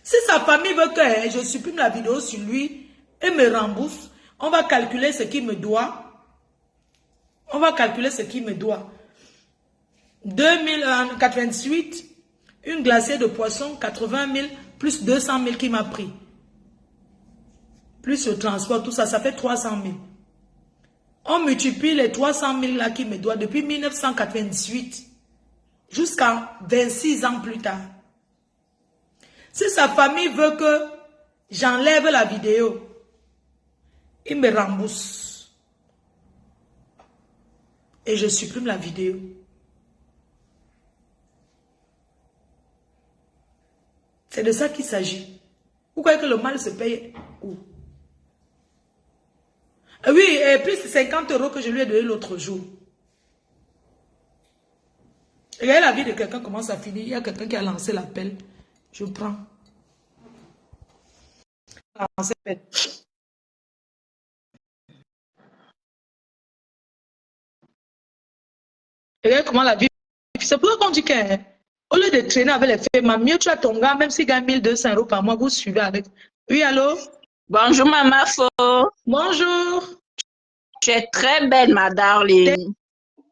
Si sa famille veut que je supprime la vidéo sur lui et me rembourse, on va calculer ce qu'il me doit. On va calculer ce qu'il me doit. 2088, une glacière de poisson, 80 000, plus 200 000 qui m'a pris. Plus le transport, tout ça, ça fait 300 000. On multiplie les 300 000 là qui me doit depuis 1998 jusqu'à 26 ans plus tard. Si sa famille veut que j'enlève la vidéo, il me rembourse. Et je supprime la vidéo. C'est de ça qu'il s'agit. Vous croyez que le mal se paye où? Oui, et plus 50 € que je lui ai donné l'autre jour. Regardez la vie de quelqu'un comment ça finit. Il y a quelqu'un qui a lancé l'appel. Je prends. Regardez comment la vie... C'est pour ça qu'on dit que... Au lieu de traîner avec les femmes, mieux tu as ton gars, même s'il gagne 1200 € par mois, vous suivez avec. Oui, allô? Bonjour, Maman Fo. Bonjour. Tu es très belle, ma darling.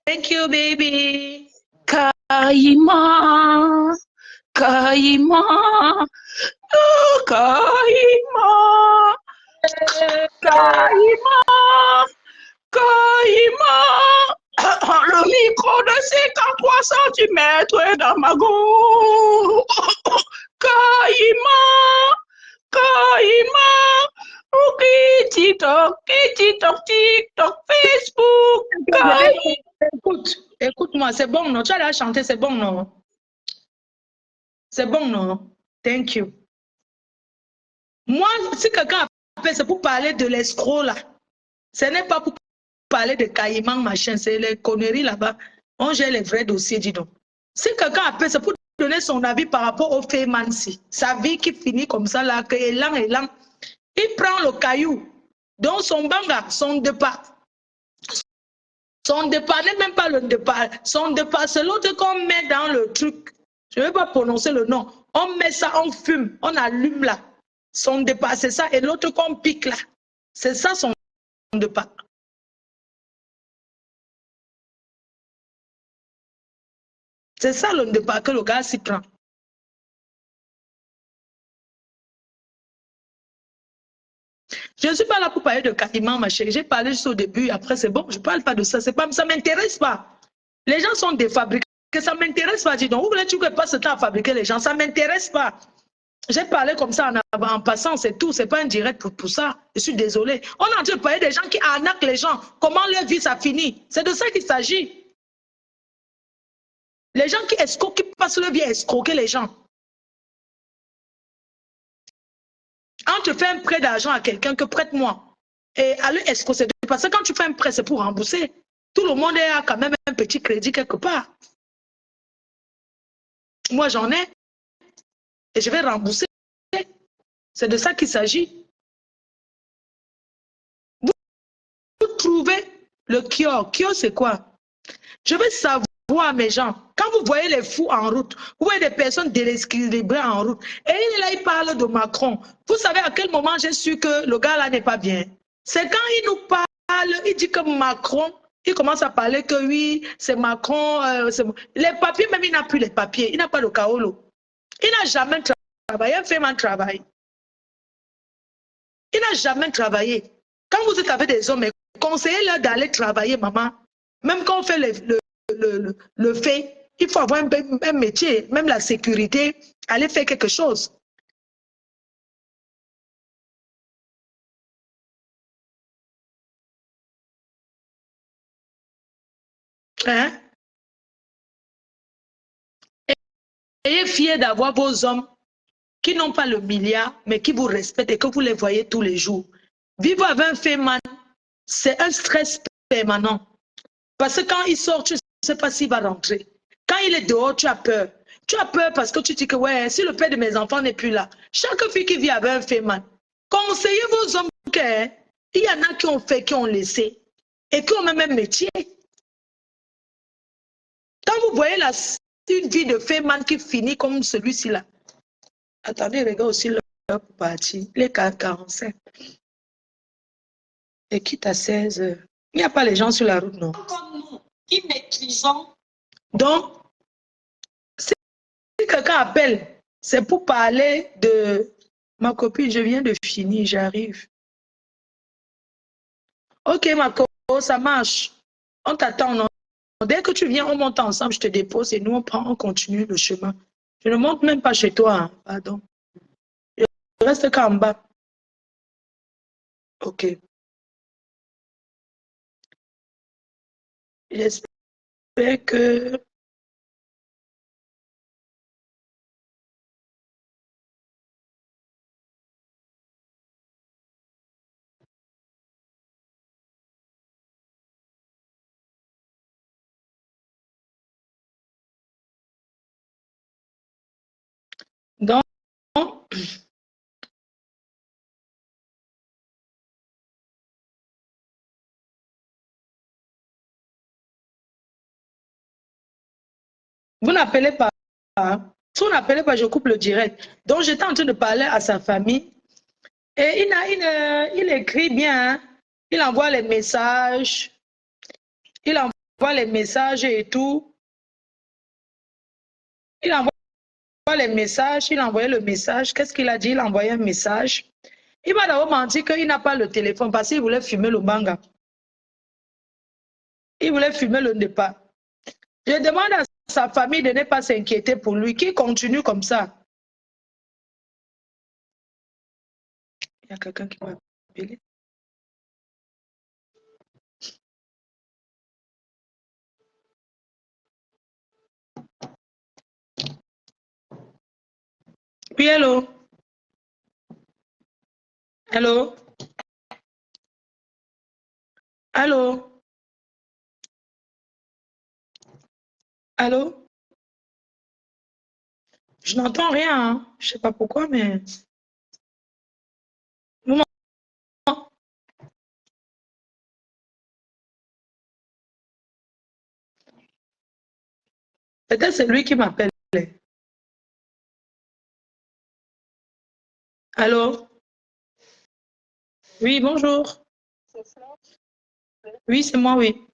Thank you, baby. Caïman, Caïman, oh, Caïman, Caïman, Caïman. Le micro de 53 cm dans ma gorge. Caïman, Caïman. Ok, TikTok, TikTok, Facebook. Écoute-moi, c'est bon, non? Tu as la chanter, c'est bon, non? C'est bon, non? Thank you. Moi, si quelqu'un appelle, c'est pour parler de l'escroc, là. Ce n'est pas pour parler de caïman, machin, c'est les conneries là-bas. On gère les vrais dossiers, dis donc. Si quelqu'un appelle, c'est pour donner son avis par rapport au Fémansi. Sa vie qui finit comme ça, là, que élan. Il prend le caillou, donc son banga, son départ. Son départ n'est même pas le départ. Son départ, c'est l'autre qu'on met dans le truc. Je ne vais pas prononcer le nom. On met ça, on fume, on allume là. Son départ, c'est ça. Et l'autre qu'on pique là. C'est ça son départ. C'est ça le départ que le gars s'y prend. Je ne suis pas là pour parler de caïman, ma chérie. J'ai parlé juste au début, après c'est bon, je ne parle pas de ça. Ça ne m'intéresse pas. Les gens sont défabriqués, ça ne m'intéresse pas. Dis donc, vous voulez-tu que je passe ce temps à fabriquer les gens? Ça ne m'intéresse pas. J'ai parlé comme ça en passant, c'est tout. Ce n'est pas un direct pour ça. Je suis désolée. On est en train de parler des gens qui arnaquent les gens. Comment leur vie, ça finit? C'est de ça qu'il s'agit. Les gens qui escroquent, qui passent leur vie à escroquer les gens. Quand tu fais un prêt d'argent à quelqu'un que prête-moi et à lui escroquer, parce que quand tu fais un prêt, c'est pour rembourser. Tout le monde a quand même un petit crédit quelque part. Moi, j'en ai et je vais rembourser. C'est de ça qu'il s'agit. Vous trouvez le Kyo. Kyo, c'est quoi? Je veux savoir à mes gens. Quand vous voyez les fous en route, vous voyez des personnes déséquilibrées en route, et il est là, il parle de Macron. Vous savez à quel moment j'ai su que le gars là n'est pas bien? C'est quand il nous parle, il dit que Macron, il commence à parler que oui, c'est Macron. Les papiers, même il n'a plus les papiers, il n'a pas le kaolo. Il n'a jamais travaillé, il fait un travail. Il n'a jamais travaillé. Quand vous êtes avec des hommes, conseillez-leur d'aller travailler, maman. Même quand on fait le fait, il faut avoir un métier, même la sécurité, aller faire quelque chose. Hein? Ayez fiers d'avoir vos hommes qui n'ont pas le milliard, mais qui vous respectent et que vous les voyez tous les jours. Vivre avec un féman, c'est un stress permanent. Parce que quand il sort, tu ne sais pas s'il va rentrer. Quand il est dehors, tu as peur. Tu as peur parce que tu dis que ouais, si le père de mes enfants n'est plus là, chaque fille qui vit avec un féman, conseillez vos hommes qu'il y en a qui ont fait, qui ont laissé et qui ont même un métier. Quand vous voyez une vie de féman qui finit comme celui-ci là, attendez, regarde aussi l'heure pour partir, les 45. Et quitte à 16 heures. Il n'y a pas les gens sur la route, non? Comme nous, qui maîtrisons. Donc, si quelqu'un appelle, c'est pour parler de ma copine, je viens de finir, j'arrive. Ok, ma copine, ça marche. On t'attend, non? Dès que tu viens, on monte ensemble, je te dépose et nous, on continue le chemin. Je ne monte même pas chez toi, hein, pardon. Je reste qu'en bas. Ok. J'espère que... Donc, vous n'appelez pas. Si vous n'appelez pas, je coupe le direct. Donc, j'étais en train de parler à sa famille. Et il écrit bien. Hein. Il envoie les messages. Il envoie les messages et tout. Il envoie les messages. Il a envoyé le message. Qu'est-ce qu'il a dit? Il a envoyé un message. Il m'a d'abord menti qu'il n'a pas le téléphone parce qu'il voulait fumer le banga. Il voulait fumer le Ndepa. Je demande à sa famille de ne pas s'inquiéter pour lui, qu'il continue comme ça. Il y a quelqu'un qui m'a appelé. Oui, hello. Hello. Allô? Allô? Je n'entends rien. Hein. Je ne sais pas pourquoi, mais... Peut-être c'est lui qui m'appelle. Allô? Oui, bonjour. Oui, c'est moi, oui.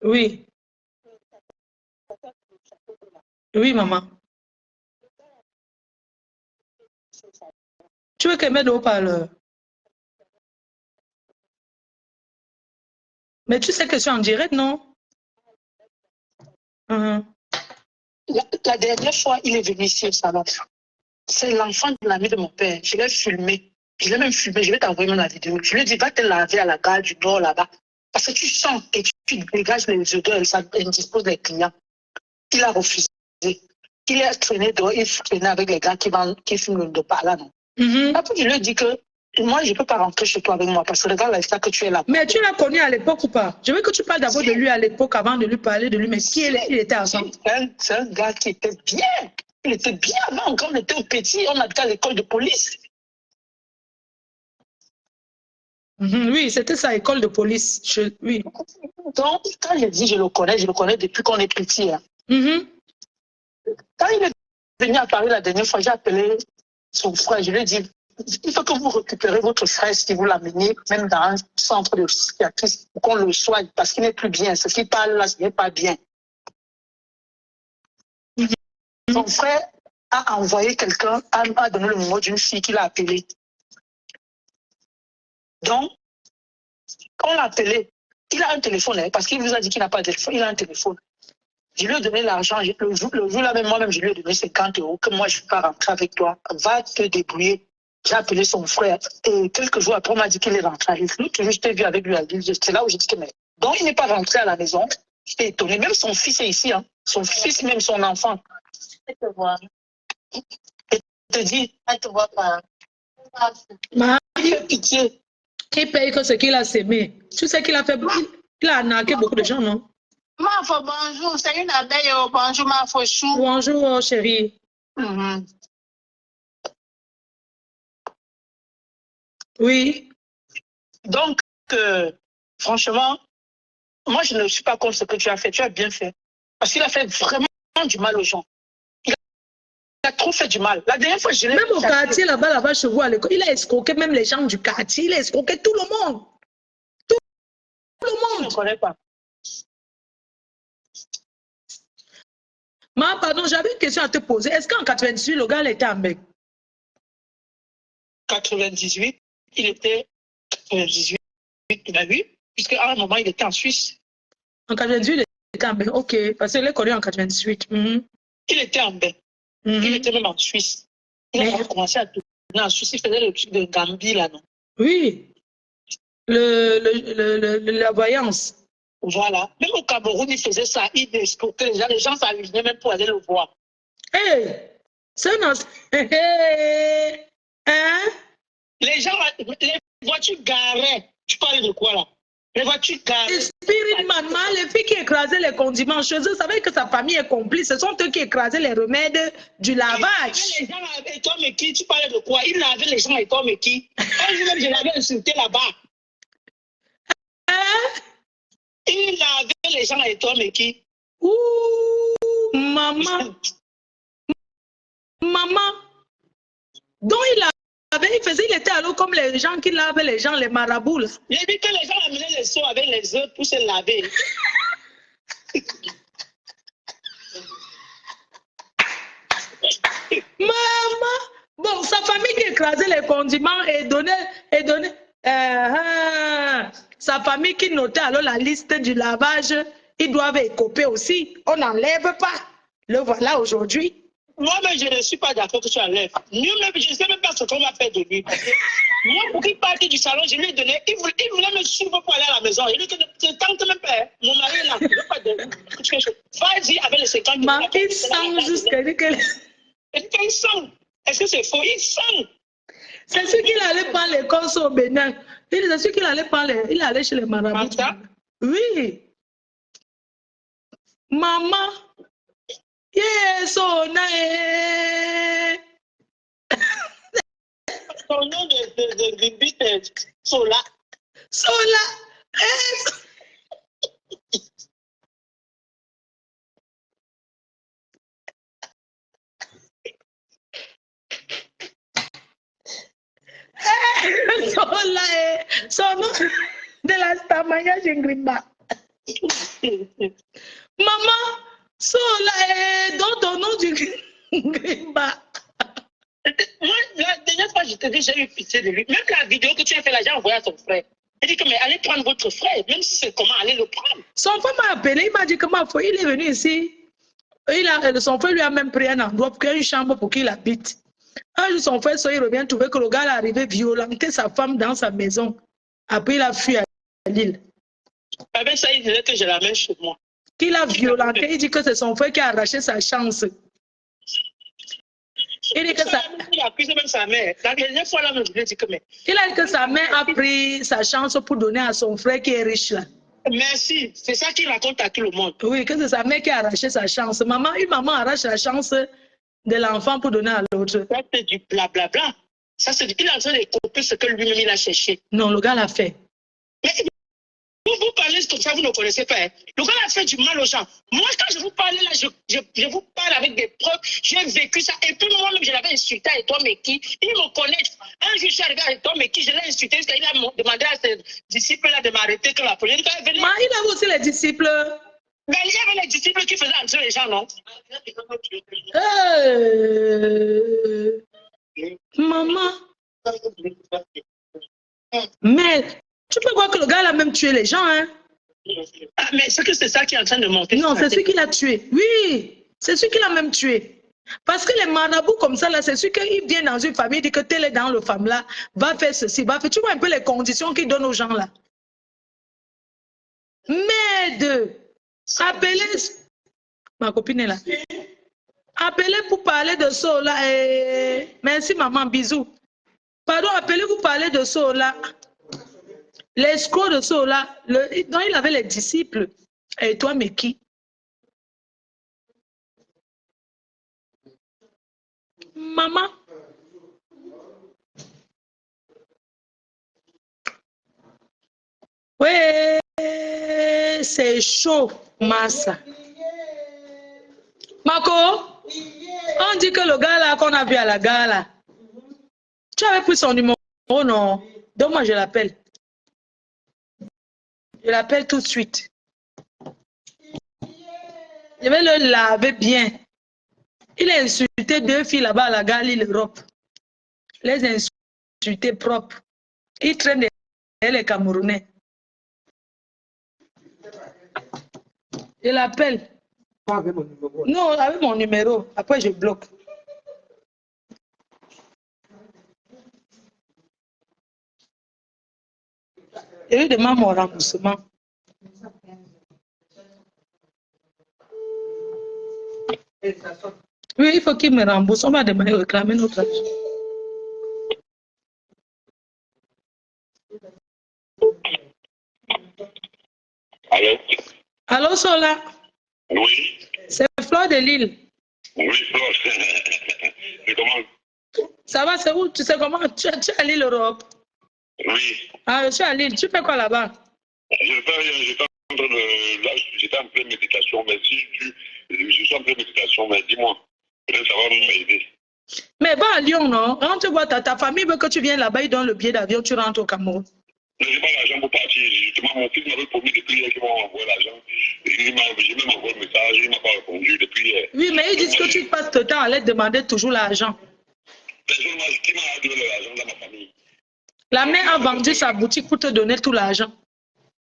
Oui. Oui, maman. Tu veux qu'elle mette au haut-parleur? Mais tu sais que je suis en direct, non? La dernière fois, il est venu ici au salon. C'est l'enfant de l'ami de mon père. Je l'ai filmé. Je l'ai même filmé. Je vais t'envoyer la vidéo. Je lui ai dit, va te laver à la gare du Nord là-bas. Parce que tu sens et tu dégages les odeurs et ça indispose les clients. Il a refusé. Il a traîné dehors. Il traînait avec les gars qui filment le Ndepa là, non? Après, je lui ai dit que moi, je ne peux pas rentrer chez toi avec moi parce que regarde l'instant que tu es là. Mais tu l'as connu à l'époque ou pas? Je veux que tu parles d'abord de lui à l'époque avant de lui parler de lui. Mais qui il était ensemble? C'est un gars qui était bien. Il était bien avant. Quand on était petit, on habitait à l'école de police. Oui, c'était sa école de police. Oui. Donc, quand je dis je le connais depuis qu'on est petit. Hein. Quand il est venu à Paris la dernière fois, j'ai appelé son frère. Je lui ai dit, il faut que vous récupérez votre frère si vous l'amenez, même dans un centre de psychiatrie, pour qu'on le soigne, parce qu'il n'est plus bien. Ce qu'il parle là, ce n'est pas bien. Son frère a envoyé quelqu'un, a donné le numéro d'une fille qu'il a appelée. Donc, on l'a appelé. Il a un téléphone, hein, parce qu'il vous a dit qu'il n'a pas de téléphone. Il a un téléphone. Je lui ai donné l'argent. Le jour-là, même moi-même, je lui ai donné 50 € que moi, je ne peux pas rentrer avec toi. Va te débrouiller. J'ai appelé son frère. Et quelques jours après, on m'a dit qu'il est rentré. Je t'ai vu avec lui à l'île. C'est là où j'ai dit que, mais. Donc, il n'est pas rentré à la maison. J'étais étonné. Même son fils est ici. Hein. Son fils, même son enfant. Je te vois. Et te dit. Elle te voit pas. Il fait pitié. Il paye que ce qu'il a sémé. Tu sais qu'il a fait. Il a arnaqué beaucoup de gens, non? Mafo, bonjour. C'est une abeille. Bonjour, Mafo Chou. Bonjour, chérie. Oui. Donc, franchement, moi, je ne suis pas contre ce que tu as fait. Tu as bien fait. Parce qu'il a fait vraiment du mal aux gens. Il a trop fait du mal. La dernière fois, je l'ai... Même au quartier, là-bas, chez vous, à l'école, il a escroqué même les gens du quartier. Il a escroqué tout le monde. Tout le monde. Je ne connais pas. Maman, pardon, j'avais une question à te poser. Est-ce qu'en 98, le gars, il était en bec? 98, il était 98, il a vu, puisqu'à un moment, il était en Suisse. En 98, il était en bec. Ok, parce qu'il est connu en 98. Il était en bec. Il était même en Suisse. Il a commencé à tourner en Suisse. Il faisait le truc de Gambie, là, non? Oui. La voyance. Voilà. Même au Cameroun, il faisait ça. Il escroquait les gens. Les gens s'alignaient même pour aller le voir. Hé! C'est non. Hein? Les gens, les voitures garées. Tu parles de quoi, là? Les voitures garées. Spirit maman, les filles qui écrasaient les condiments chez eux savaient que sa famille est complice. Ce sont eux qui écrasaient les remèdes du lavage. Les gens avec toi, mais qui? Tu parlais de quoi? Il lavait les gens avec toi, mais qui? Un jour même, je l'avais insulté là-bas. Hein? Il lavait les gens avec toi, mais qui? Ouh, maman. Maman. Donc il était alors comme les gens qui lavent les gens, les marabouts. Là. J'ai dit que les gens amenaient les seaux avec les œufs pour se laver. Maman. Bon, sa famille qui écrasait les condiments et donnait. Sa famille qui notait alors la liste du lavage, ils doivent écoper aussi. On n'enlève pas. Le voilà aujourd'hui. Moi-même, je ne suis pas d'accord que tu enlèves. Moi-même, je ne sais même pas ce qu'on va faire de lui. Moi, pour qu'il parte du salon, je lui ai donné. Il voulait me suivre pour aller à la maison. Il dit que je ne tente même pas. Mon mari est là. Je ne veux pas de. Vas-y avec les 50 000. Il sent jusqu'à dire que. Il sent. Est-ce que c'est faux? Il sent. C'est sûr qu'il allait prendre les courses au Bénin. C'est sûr qu'il allait prendre il allait chez les marabouts. Oui. Maman. Yes, oh, nae. Ton nom de Bibi, c'est Sola. Sola. Sola, son nom de la Stamaya Jingrimba. Maman, Sola, dans ton nom du Grimba. Moi, la dernière fois, je te dis, j'ai eu pitié de lui. Même la vidéo que tu as fait, là, j'ai envoyé à ton frère. Il dit que, mais allez prendre votre frère, même si c'est comment, allez le prendre. Son frère m'a appelé, il m'a dit que il est venu ici. Son frère lui a même pris un endroit pour qu'il y ait une chambre pour qu'il habite. Un jour, son frère, il revient trouver que le gars est arrivé violenter sa femme dans sa maison. Après, il a fui à Lille. Avec ça, il disait que je l'amène chez moi. Qu'il a violenté, il dit que c'est son frère qui a arraché sa chance. Il dit que ça. Il a accusé même sa mère. La dernière fois, là, je lui ai dit que mais. Il a dit que sa mère a pris sa chance pour donner à son frère qui est riche là. Merci. C'est ça qu'il raconte à tout le monde. Oui, que c'est sa mère qui a arraché sa chance. Une maman arrache la chance de l'enfant pour donner à l'autre. Ça, c'est du blablabla. Ça, c'est il est en train de copier ce que lui-même il a cherché. Non, le gars l'a fait. Mais vous parlez comme ça, vous ne connaissez pas. Hein. Le gars a fait du mal aux gens. Moi, quand je vous parle là, je vous parle avec des preuves. J'ai vécu ça. Et puis moi-même, je l'avais insulté à toi, mais qui il me connaît. Un jour, je suis arrivé à toi, mais qui je l'ai insulté. Il a demandé à ses disciples-là de m'arrêter que la police. Il avait aussi les disciples. Mais il y avait les disciples qui faisaient entrer les gens, non? Maman. Mais tu peux voir que le gars a même tué les gens, hein? Ah, mais c'est que c'est ça qui est en train de monter. Non, c'est celui qui l'a tué. Oui, c'est celui qui l'a même tué. Parce que les marabouts comme ça, là, c'est celui qui vient dans une famille, dit que tel est dans le femme là, va faire ceci, va faire. Tu vois un peu les conditions qu'il donne aux gens là. Mais appelez, ma copine est là. Appelez pour parler de ça là. Merci maman, bisous. Pardon, appelez pour parler de ça là. L'escroc de ça là, non, il avait les disciples. Et toi, mais qui? Maman. Oui, c'est chaud, Massa. Marco, on dit que le gars là qu'on a vu à la gare là, tu avais pris son numéro, non? Donc moi je l'appelle. Je l'appelle tout de suite. Je vais le laver bien. Il a insulté 2 filles là-bas à la gare l'Europe. Les insultés propres. Il traîne derrière les Camerounais. Je l'appelle. Non, avec mon numéro. Après, je bloque. Je lui demande mon remboursement. Oui, il faut qu'il me rembourse. On va demander réclamer notre argent. Allô? Allô, Sola? Oui. C'est Flore de Lille. Oui, Flore. C'est comment? Ça va, c'est où? Tu sais comment? Tu es à Lille, Europe? Oui. Ah, je suis à Lille. Tu fais quoi là-bas? J'étais en pleine méditation, mais je suis en pleine méditation, mais dis-moi, peut-être ça va m'aider. Mais va à Lyon, non? Quand tu vois ta famille veut que tu viennes là-bas, ils donnent le billet d'avion, tu rentres au Cameroun. Je n'ai pas l'argent pour partir. Justement, mon fils m'avait promis depuis hier qu'il m'a envoyé l'argent. J'ai même envoyé le message, il ne m'a pas répondu depuis hier. Oui, mais ils disent que tu passes le temps à leur demander toujours l'argent. Personne qui m'a donné l'argent dans ma famille. La mère a vendu sa boutique pour te donner tout l'argent.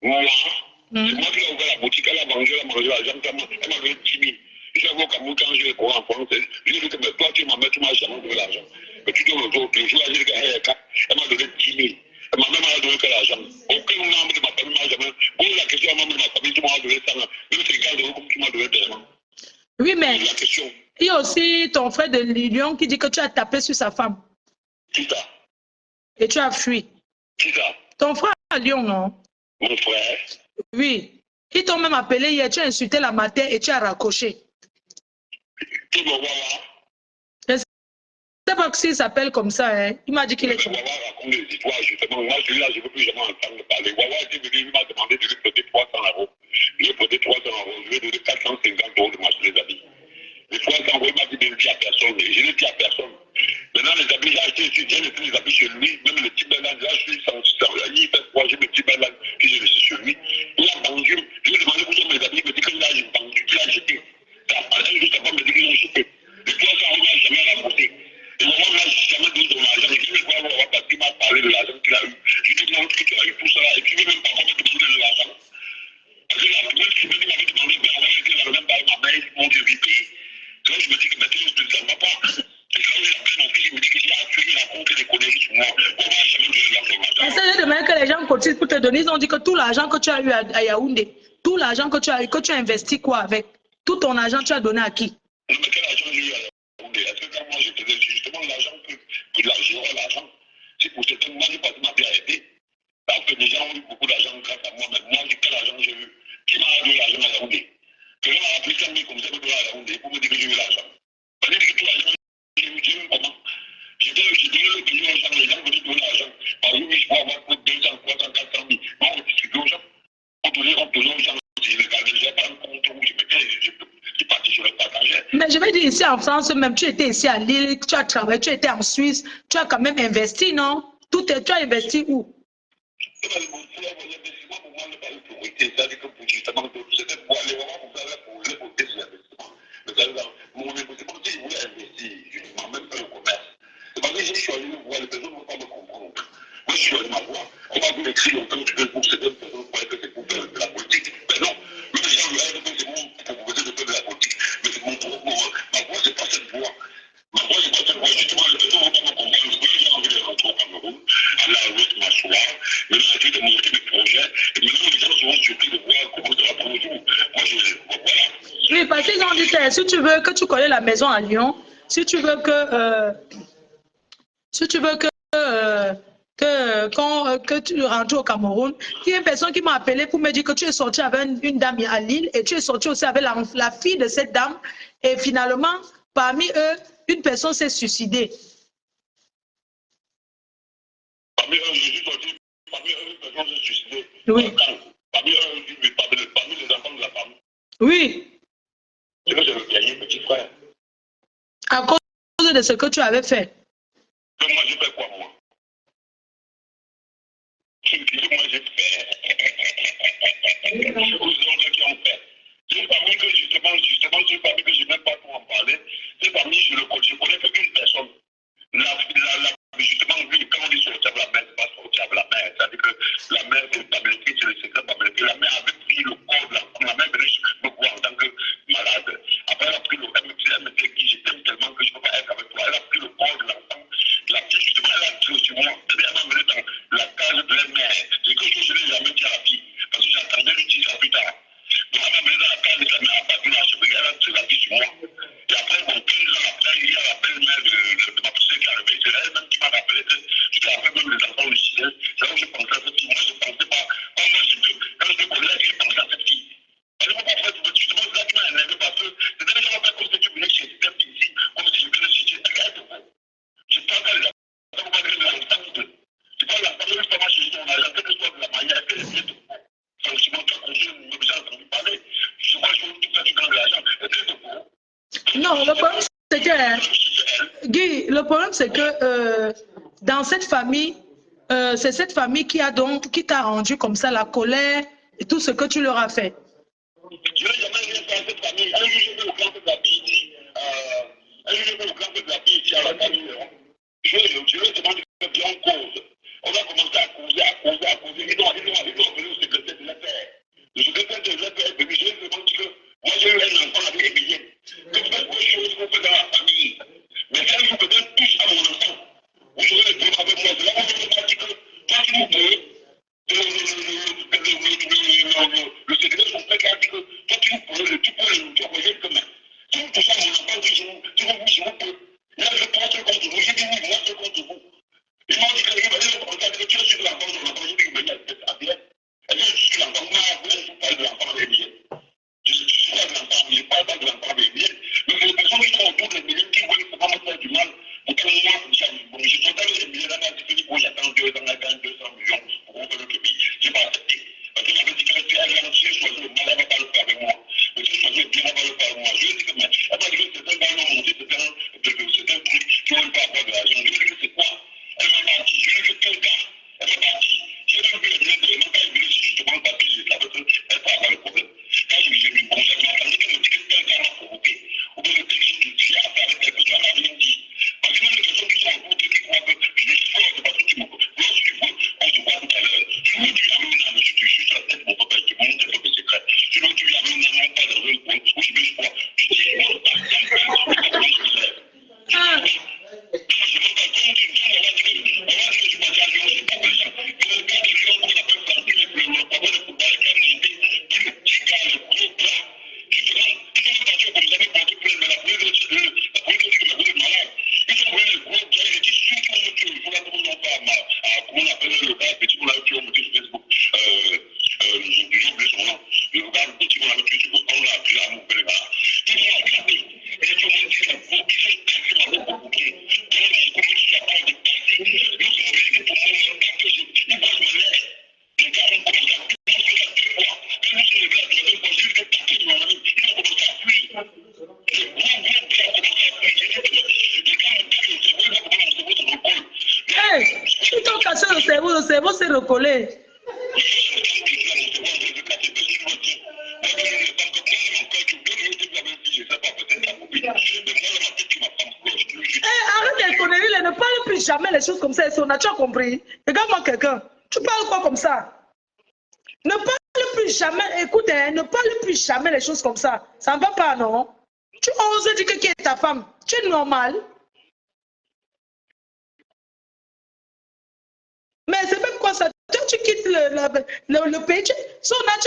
Moi, c'est moi qui ai ouvert la boutique, elle a mangé l'argent, elle m'a donné 10 000. Je suis allé au Cameroun quand je l'ai couru en France. Je lui ai dit que mais toi, tu m'as jamais donné l'argent. Mais tu donnes le jour, j'ai dit qu'elle m'a donné 10 000. Elle m'a même donné que l'argent. Aucun membre de ma famille m'a jamais. Pose la question à un membre de ma famille, tu m'as donné ça. Même c'est 15 euros comme tu m'as donné tellement. Oui, mais la question. Il y a aussi ton frère de Lyon qui dit que tu as tapé sur sa femme. Qui ça? Et tu as fui. Qui ça? Ton frère à Lyon, non? Mon frère? Oui. Ils t'ont même appelé hier, tu as insulté la matin et tu as raccroché. Qui me voit là? Je ne sais pas s'il s'appelle comme ça. Hein. Il m'a dit qu'il est... Wawa raconte des histoires, justement. Moi, celui-là, je ne veux plus jamais entendre parler. Wawa est venu, il m'a demandé de lui prêter 300 euros. Je lui ai prêté 300 euros. Je lui ai donné 450 euros de m'acheter les habits. Les 300 euros, il m'a dit de le dire à personne. Et je ne l'ai dit à personne. Maintenant, les habits, j'ai acheté, j'ai laissé les habits chez lui. Même le petit Berlan, là, je suis sans. Il fait froid, j'ai le petit Berlan que j'ai laissé chez lui. Il a vendu. Je lui ai demandé où sont mes habits. Il me dit que là, j'ai vendu. Il a jeté. Juste après, il me dit qu'ils ont jeté. Les 300 euros, il n'a jamais remboursé. Et moi, là, je n'ai jamais donné son argent. Et puis, quoi, parce qu'il m'a parlé de l'argent qu'il a eu. Je lui ai demandé ce que tu as eu pour ça. Et puis, il ne même pas comment demander de l'argent. Parce que la première qui m'avait demandé, ben, on va dire qu'il n'avait même pas eu ma mail, mon Dieu, lui payer. Là, je me dis que maintenant, ça ne va pas. Et quand j'ai appelé mon fils, il me dit qu'il a tué, il raconte des conneries sur moi. On va jamais donner l'argent. Essaye de demander que les gens cotisent pour te donner. Ils ont dit que tout l'argent que tu as eu à Yaoundé, tout l'argent que tu as eu, que tu as investi quoi avec? Tout ton argent, tu as donné à qui? Non, mais quel argent j'ai eu à Yaoundé? Est-ce que quand moi, je faisais justement l'argent que j'aurais l'argent, c'est pour cette moi, j'ai pas m'a bien aidé. Parce que les gens ont eu beaucoup d'argent grâce à moi, mais moi, quel argent j'ai eu? Qui m'a donné l'argent à Yaoundé? Quelqu'un m'a pris 5 000 comme ça, me donner à Yaoundé pour me dire que j'ai eu l'argent. Ça veut dire que tout l'argent, j'ai eu comment? J'ai donné le billet aux gens, les gens venaient donner l'argent. Par exemple, je peux avoir pour 200, 300, 400 000. Non, on distribue aux gens. On donnait aux gens. Je regardais, j'ai pas un compte où je mettais, je partais, je le partageais. Mais je vais dire ici en France, même tu étais ici à Lille, tu as travaillé, tu étais en Suisse, tu as quand même investi, non? Tu as investi où? L'investissement pour moi n'est pas une priorité. C'est-à-dire que pour justement, c'était pour aller vraiment pour faire pour les côtés sur l'investissement. Mais c'est-à-dire, mon investissement, si je voulais investir, justement, même faire le commerce. C'est parce que je suis allé me voir, les personnes ne vont pas me comprendre. Moi, je suis allé m'avoir. On m'a dit écrire longtemps que pour certaines personnes croyaient que c'est pour faire de la politique. Mais non, lui, les gens lui ont dit que c'est mon proposition de faire de la politique. Mais c'est mon propre. Ma voix, c'est pas cette voix. Ma voix, c'est pas cette voix. Justement, les personnes ne vont pas me comprendre. J'ai envie de rentrer au Cameroun, aller avec m'asseoir. Maintenant, j'ai de monter des projets. Et maintenant, les gens seront surpris de voir comment ça va prendre le jour. Moi, voilà. Oui, parce qu'ils ont dit que si tu veux que tu connais la maison à Lyon, si tu veux que tu rentres au Cameroun, il y a une personne qui m'a appelé pour me dire que tu es sorti avec une dame à Lille et tu es sorti aussi avec la fille de cette dame. Et finalement, parmi eux, une personne s'est suicidée. Parmi eux, je suis sorti. Parmi eux, une personne s'est suicidée. Oui. Parmi eux, parmi les enfants de la femme. Oui. C'est que j'ai le gagné, petit frère. À cause de ce que tu avais fait. Que moi, j'ai fait quoi, moi? Ce que moi, j'ai fait. Aux autres qui ont fait. C'est parmi que justement, c'est parmi que je n'aime pas pour en parler. C'est parmi, je connais qu'une personne. Justement, lui, quand on dit sortir la mer, c'est pas sortir la mer. C'est-à-dire que la mer, c'est stabilité, c'est le secret stabilité. La mère avait pris le corps de l'enfant. La mère venait me voir en tant que malade. Après, elle a pris elle me dit, je t'aime tellement que je ne peux pas être avec toi. Elle a pris le corps de l'enfant. La fille, justement, elle a tiré sur moi. Elle m'a amené dans la case de la mère. C'est quelque chose que je n'ai jamais dit à la fille. Parce que j'attendais lui dire ça plus tard. Donc, elle m'a amené dans la case de la mère, elle a chevalier, elle a tiré la vie sur moi. Et après, bon, 15 ans après, il y a la belle-mère de ma poussée qui est arrivée. C'est elle-même qui m'a rappelé que tu t'es rappelé même les enfants du ciel. C'est là où je pensais à cette fille. Moi, je ne pensais pas. Quand je connais, je pensais à cette fille. Elle m'a pas fait, justement, c'est là qui m'a énervé parce que c'était déjà pas comme si tu venais chez cette fille ici, comme si je venais chez elle. Elle était faux. Je pense qu'elle a pas de l'enfant qui te. C'est pas l'enfant, même si moi, je suis en argent, quelle que soit de la manière, qu'elle est de faux. Franchement, quand je me suis entendu parler, je vois que tout ça, tu gagnes de l'argent. Elle était de faux. Non, le problème, c'est que, Guy, le problème, c'est que dans cette famille, c'est cette famille qui t'a rendu comme ça la colère et tout ce que tu leur as fait. Je n'ai jamais rien fait à cette famille. Un jour, j'ai fait au camp de la fille ici. Un jour, j'ai fait au camp de la fille ici à la famille. Je lui ai demandé de bien cause. On a commencé à causer. Ils ont appelé au secrétaire de l'affaire. Le secrétaire de l'affaire est venu. Je lui ai demandé que moi, j'ai eu un enfant avec des billets. Que tu fais beaucoup de choses qu'on fait dans la famille. Mais un jour, peut-être, touche à mon enfant. Vous aurez les problèmes avec moi. C'est là où je me dis que toi, tu nous peux. Le secrétaire de son père qui a dit que toi, tu peux envoyer le commun. Si vous touchez à mon enfant, je vous peux. Là, je prends ce compte de vous. J'ai dit oui, moi, ce compte de vous. Ils m'ont dit que regarde, tu es sur l'enfant de l'enfant. J'ai dit que venir à bien. Elle dit, je suis l'enfant. Moi, je parle de l'enfant des biens. Je suis pas de l'enfant, je ne parle pas de l'enfant des biens. Mais les personnes qui sont autour des biens, qui veulent pas me faire du mal, pour que moi, je suis totalement les biens là-bas, je dis, j'attends 2 ans, elle gagne 200 millions pour qu'on fait le Québec. Je n'ai pas accepté. Parce que j'avais dit que si elle a choisi le mal, elle ne va pas le faire avec moi. Mais si elle choisit le bien, elle va le faire avec moi. Je lui ai dit que, mais, elle m'a dit que c'est un ballon monté, c'est un truc qui ne veut pas avoir de l'argent. Je lui ai dit que c'est quoi? Elle m'a dit, je lui ai dit que quel gars? Elle m'a dit, j'ai même vu les biens de quand elle venait justement le papier, j'ai parce qu'elle peut avoir le problème. Quand je lui ai dit, bon, ça m'a entendu qu'elle me dit que quel gars m'a provoqué. Ou bien que j'ai affaire avec quelque chose, elle m'a rien dit. Parce que même les personnes qui sont autour de qui croient que je suis fort, c'est parce que tu me vois, si tu veux, on se voit tout à l'heure. Je veux que tu amènes un âme, je suis sur la tête, mon papa, tu montes un peu de secret. Je veux que tu amènes un âme, pas dans un coin, où je vais, je crois. Tu dis, non, pas dans je lève. Hey, ils t'ont cassé le cerveau s'est recollé. Arrête de conneries, ne parle plus jamais les choses comme ça. Tu as compris? Regarde-moi quelqu'un. Tu parles quoi comme ça? Ne parle plus jamais. Écoute, ne parle plus jamais les choses comme ça. Ça ne va pas, non? Tu oses dire que qui est ta femme? Tu es normal. Mais c'est même quoi ça? Toi, tu quittes le pays. Tu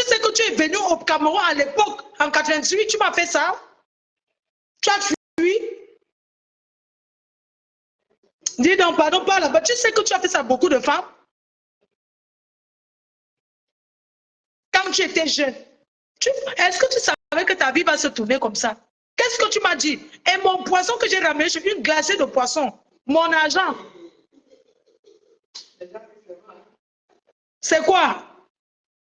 sais que tu es venu au Cameroun à l'époque, en 88, tu m'as fait ça? Tu as fui? Dis donc, pardon, pas là-bas. Tu sais que tu as fait ça à beaucoup de femmes? Quand tu étais jeune. Est-ce que tu savais que ta vie va se tourner comme ça? Qu'est-ce que tu m'as dit? Et mon poisson que j'ai ramené, j'ai une glacée de poisson. Mon argent. C'est quoi?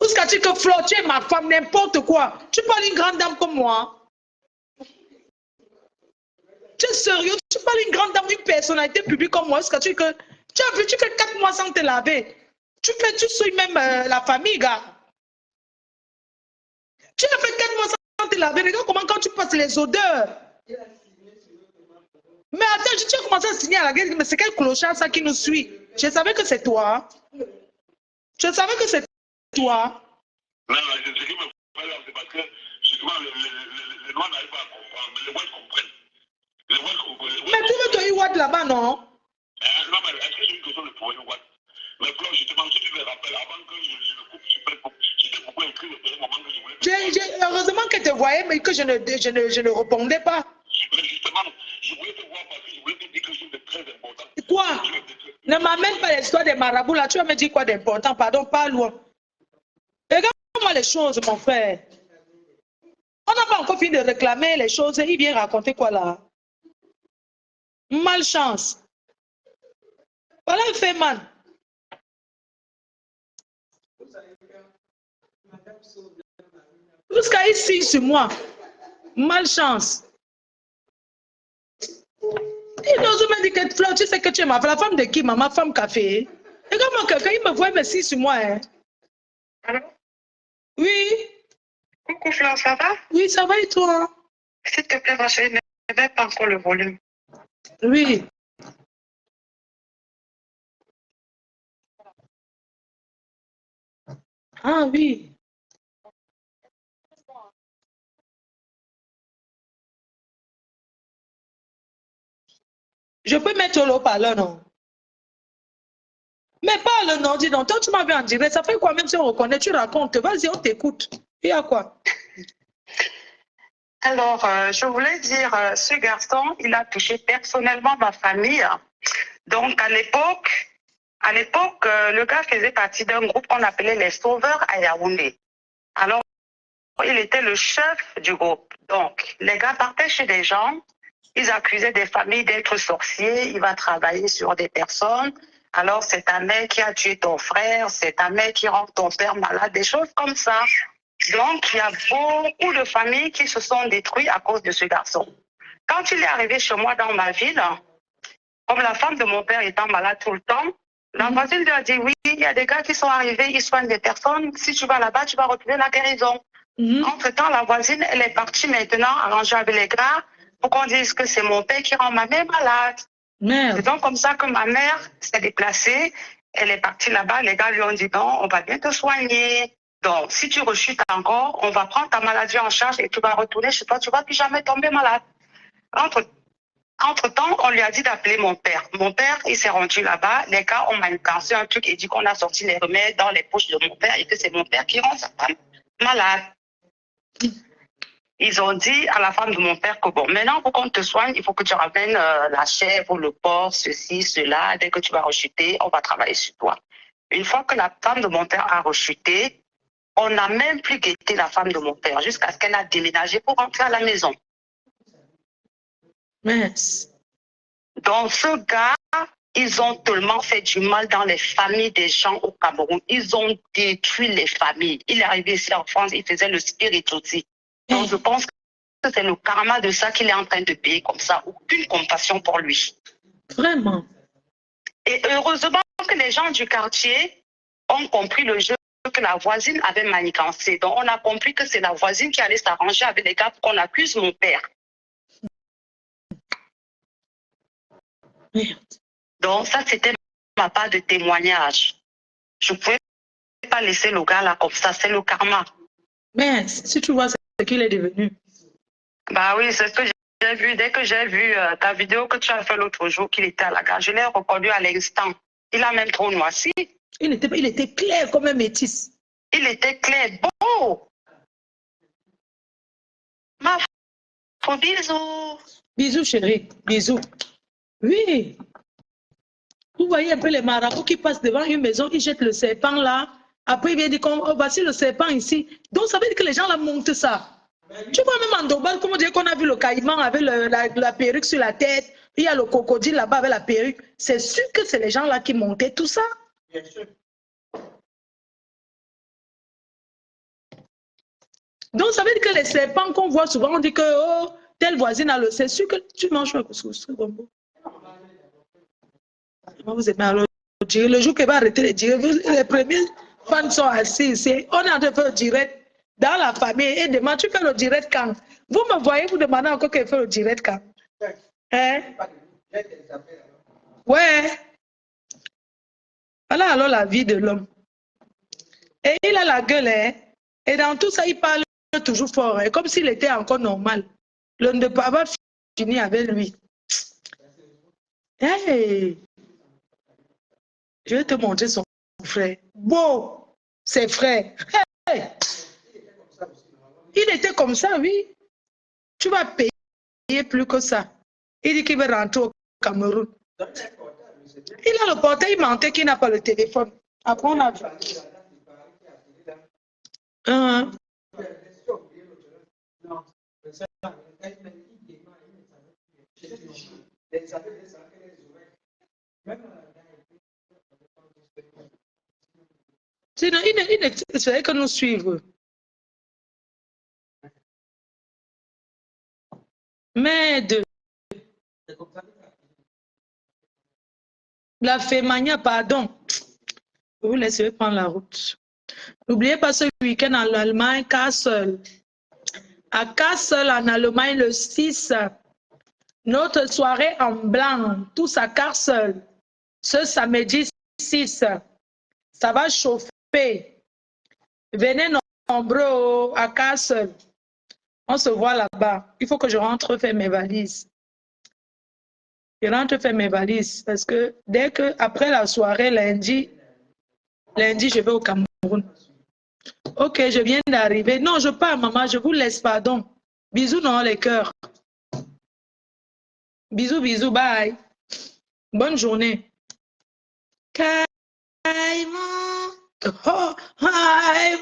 Où est-ce que tu que Flo, tu es ma femme, n'importe quoi. Tu parles une grande dame comme moi. Tu es sérieux? Tu parles une grande dame, une personnalité publique comme moi. Est-ce que tu as vu, tu fais 4 mois sans te laver. Tu suis même la famille, gars. Tu as fait 4 mois sans te laver. Regarde comment quand tu passes les odeurs. Mais attends, tu as commencé à signer à la guerre. Mais c'est quel clochard ça qui nous suit? Je savais que c'est toi. Je savais que c'est toi. Non, ce qui me fait là, c'est parce que justement, les Noirs n'arrivent pas à comprendre, mais les Ouest comprennent. Les Ouest comprennent. Mais tu veux te y Watt là-bas, non? Non, mais est-ce que c'est une question de trouver le Watt? Mais Flo, justement, si tu me rappelles, avant que je le coupe sur Facebook, j'étais beaucoup écrit le premier moment que je voulais. Heureusement que tu voyais, mais que je ne répondais pas. Mais justement, je voulais te voir parce que je voulais te dire quelque chose de très important. Quoi? Ne m'amène pas l'histoire des marabouts là. Tu vas me dire quoi d'important? Pardon, pas loin. Regarde-moi les choses, mon frère. On n'a pas encore fini de réclamer les choses. Il vient raconter quoi là? Malchance. Voilà, il fait mal. Jusqu'à ici sur moi. Malchance. Il n'ose me dire que Flo, tu sais que tu es la femme de qui? Ma femme café. Regarde-moi, quelqu'un, il me voit, mais si sur moi. Hein. Allô? Oui. Coucou Flore, ça va? Oui, ça va et toi? S'il te plaît, ma chérie, ne mets pas encore le volume. Oui. Ah oui. Je peux mettre le haut-parleur, non? Mais parle, non, dis donc. Toi, tu m'avais en direct. Ça fait quoi, même si on reconnaît, tu racontes. Vas-y, on t'écoute. Il y a quoi? Alors, je voulais dire, ce garçon, il a touché personnellement ma famille. Donc, à l'époque, le gars faisait partie d'un groupe qu'on appelait les Sauveurs à Yaoundé. Alors, il était le chef du groupe. Donc, les gars partaient chez des gens. Ils accusaient des familles d'être sorciers. Il va travailler sur des personnes. Alors, c'est ta mère qui a tué ton frère. C'est ta mère qui rend ton père malade. Des choses comme ça. Donc, il y a beaucoup de familles qui se sont détruites à cause de ce garçon. Quand il est arrivé chez moi dans ma ville, comme la femme de mon père étant malade tout le temps, la voisine lui a dit, oui, il y a des gars qui sont arrivés, ils soignent des personnes. Si tu vas là-bas, tu vas retrouver la guérison. Entre-temps, la voisine, elle est partie maintenant arranger avec les gars pour qu'on dise que c'est mon père qui rend ma mère malade. C'est donc comme ça que ma mère s'est déplacée. Elle est partie là-bas. Les gars lui ont dit, non, on va bien te soigner. Donc, si tu rechutes encore, on va prendre ta maladie en charge et tu vas retourner chez toi. Tu ne vas plus jamais tomber malade. Entre-temps, on lui a dit d'appeler mon père. Mon père, il s'est rendu là-bas. Les gars ont manigancé un truc et dit qu'on a sorti les remèdes dans les poches de mon père et que c'est mon père qui rend sa femme malade. Ils ont dit à la femme de mon père que bon, maintenant pour qu'on te soigne, il faut que tu ramènes la chèvre, le porc, ceci, cela. Dès que tu vas rechuter, on va travailler sur toi. Une fois que la femme de mon père a rechuté, on n'a même plus guetté la femme de mon père jusqu'à ce qu'elle a déménagé pour rentrer à la maison. Mince. Donc ce gars Ils ont tellement fait du mal dans les familles des gens au Cameroun. Ils ont détruit les familles. Il est arrivé ici en France, il faisait le spirituti. Donc, je pense que c'est le karma de ça qu'il est en train de payer comme ça. Aucune compassion pour lui. Vraiment. Et heureusement que les gens du quartier ont compris le jeu que la voisine avait manigancé. Donc, on a compris que c'est la voisine qui allait s'arranger avec les gars pour qu'on accuse mon père. Merde. Donc, ça, c'était ma part de témoignage. Je ne pouvais pas laisser le gars là comme ça. C'est le karma. Mais si tu vois ce qu'il est devenu. Bah oui, c'est ce que j'ai vu. Dès que j'ai vu ta vidéo que tu as fait l'autre jour, qu'il était à la gare, je l'ai reconnu à l'instant. Il a même trop noirci. Il était clair comme un métis. Il était clair. Bon. Ma faux bisous. Bisous, chérie. Bisous. Oui. Vous voyez un peu les marabouts qui passent devant une maison, ils jettent le serpent là. Après, il vient dire, oh, voici le serpent ici. Donc, ça veut dire que les gens là montent ça. Tu vois même en Dombal, comment dire qu'on a vu le caïman avec la perruque sur la tête. Il y a le crocodile là-bas avec la perruque. C'est sûr que c'est les gens là qui montaient tout ça. Bien sûr. Donc, ça veut dire que les serpents qu'on voit souvent, on dit que oh, telle voisine a le... C'est sûr que tu manges un couscous. Vous êtes mal. Le jour qu'il va arrêter de dire, les premiers fans sont assis ici. On est en train de faire le direct dans la famille et demande, tu fais le direct quand? Vous me voyez, vous demandez encore qu'il fait le direct quand? Hein? Ouais. Voilà alors la vie de l'homme. Et il a la gueule, hein? Et dans tout ça, il parle toujours fort, hein? Comme s'il était encore normal. L'homme ne peut pas finir avec lui. Hey! Je vais te montrer son frère. Bon, ses frères. Hey! Il était comme ça, oui. Tu vas payer plus que ça. Il dit qu'il veut rentrer au Cameroun. Il a le portail, il mentait qu'il n'a pas le téléphone. Après, on a vu. Sinon, il ne fallait que nous suivre. Mais de la Fémania, pardon. Je vous laisserai prendre la route. N'oubliez pas ce week-end en Allemagne, Kassel. À Kassel, en Allemagne, le 6, notre soirée en blanc, tous à Kassel. Ce samedi 6, ça va chauffer. Venez nombreux à Kassel. On se voit là-bas. Il faut que je rentre faire mes valises. Je rentre faire mes valises parce que dès que, après la soirée, lundi, je vais au Cameroun. Ok, je viens d'arriver. Non, je pars, maman, je vous laisse, pardon. Bisous dans les cœurs. Bisous, bisous, bye. Bonne journée. Caïman. Oh, hi.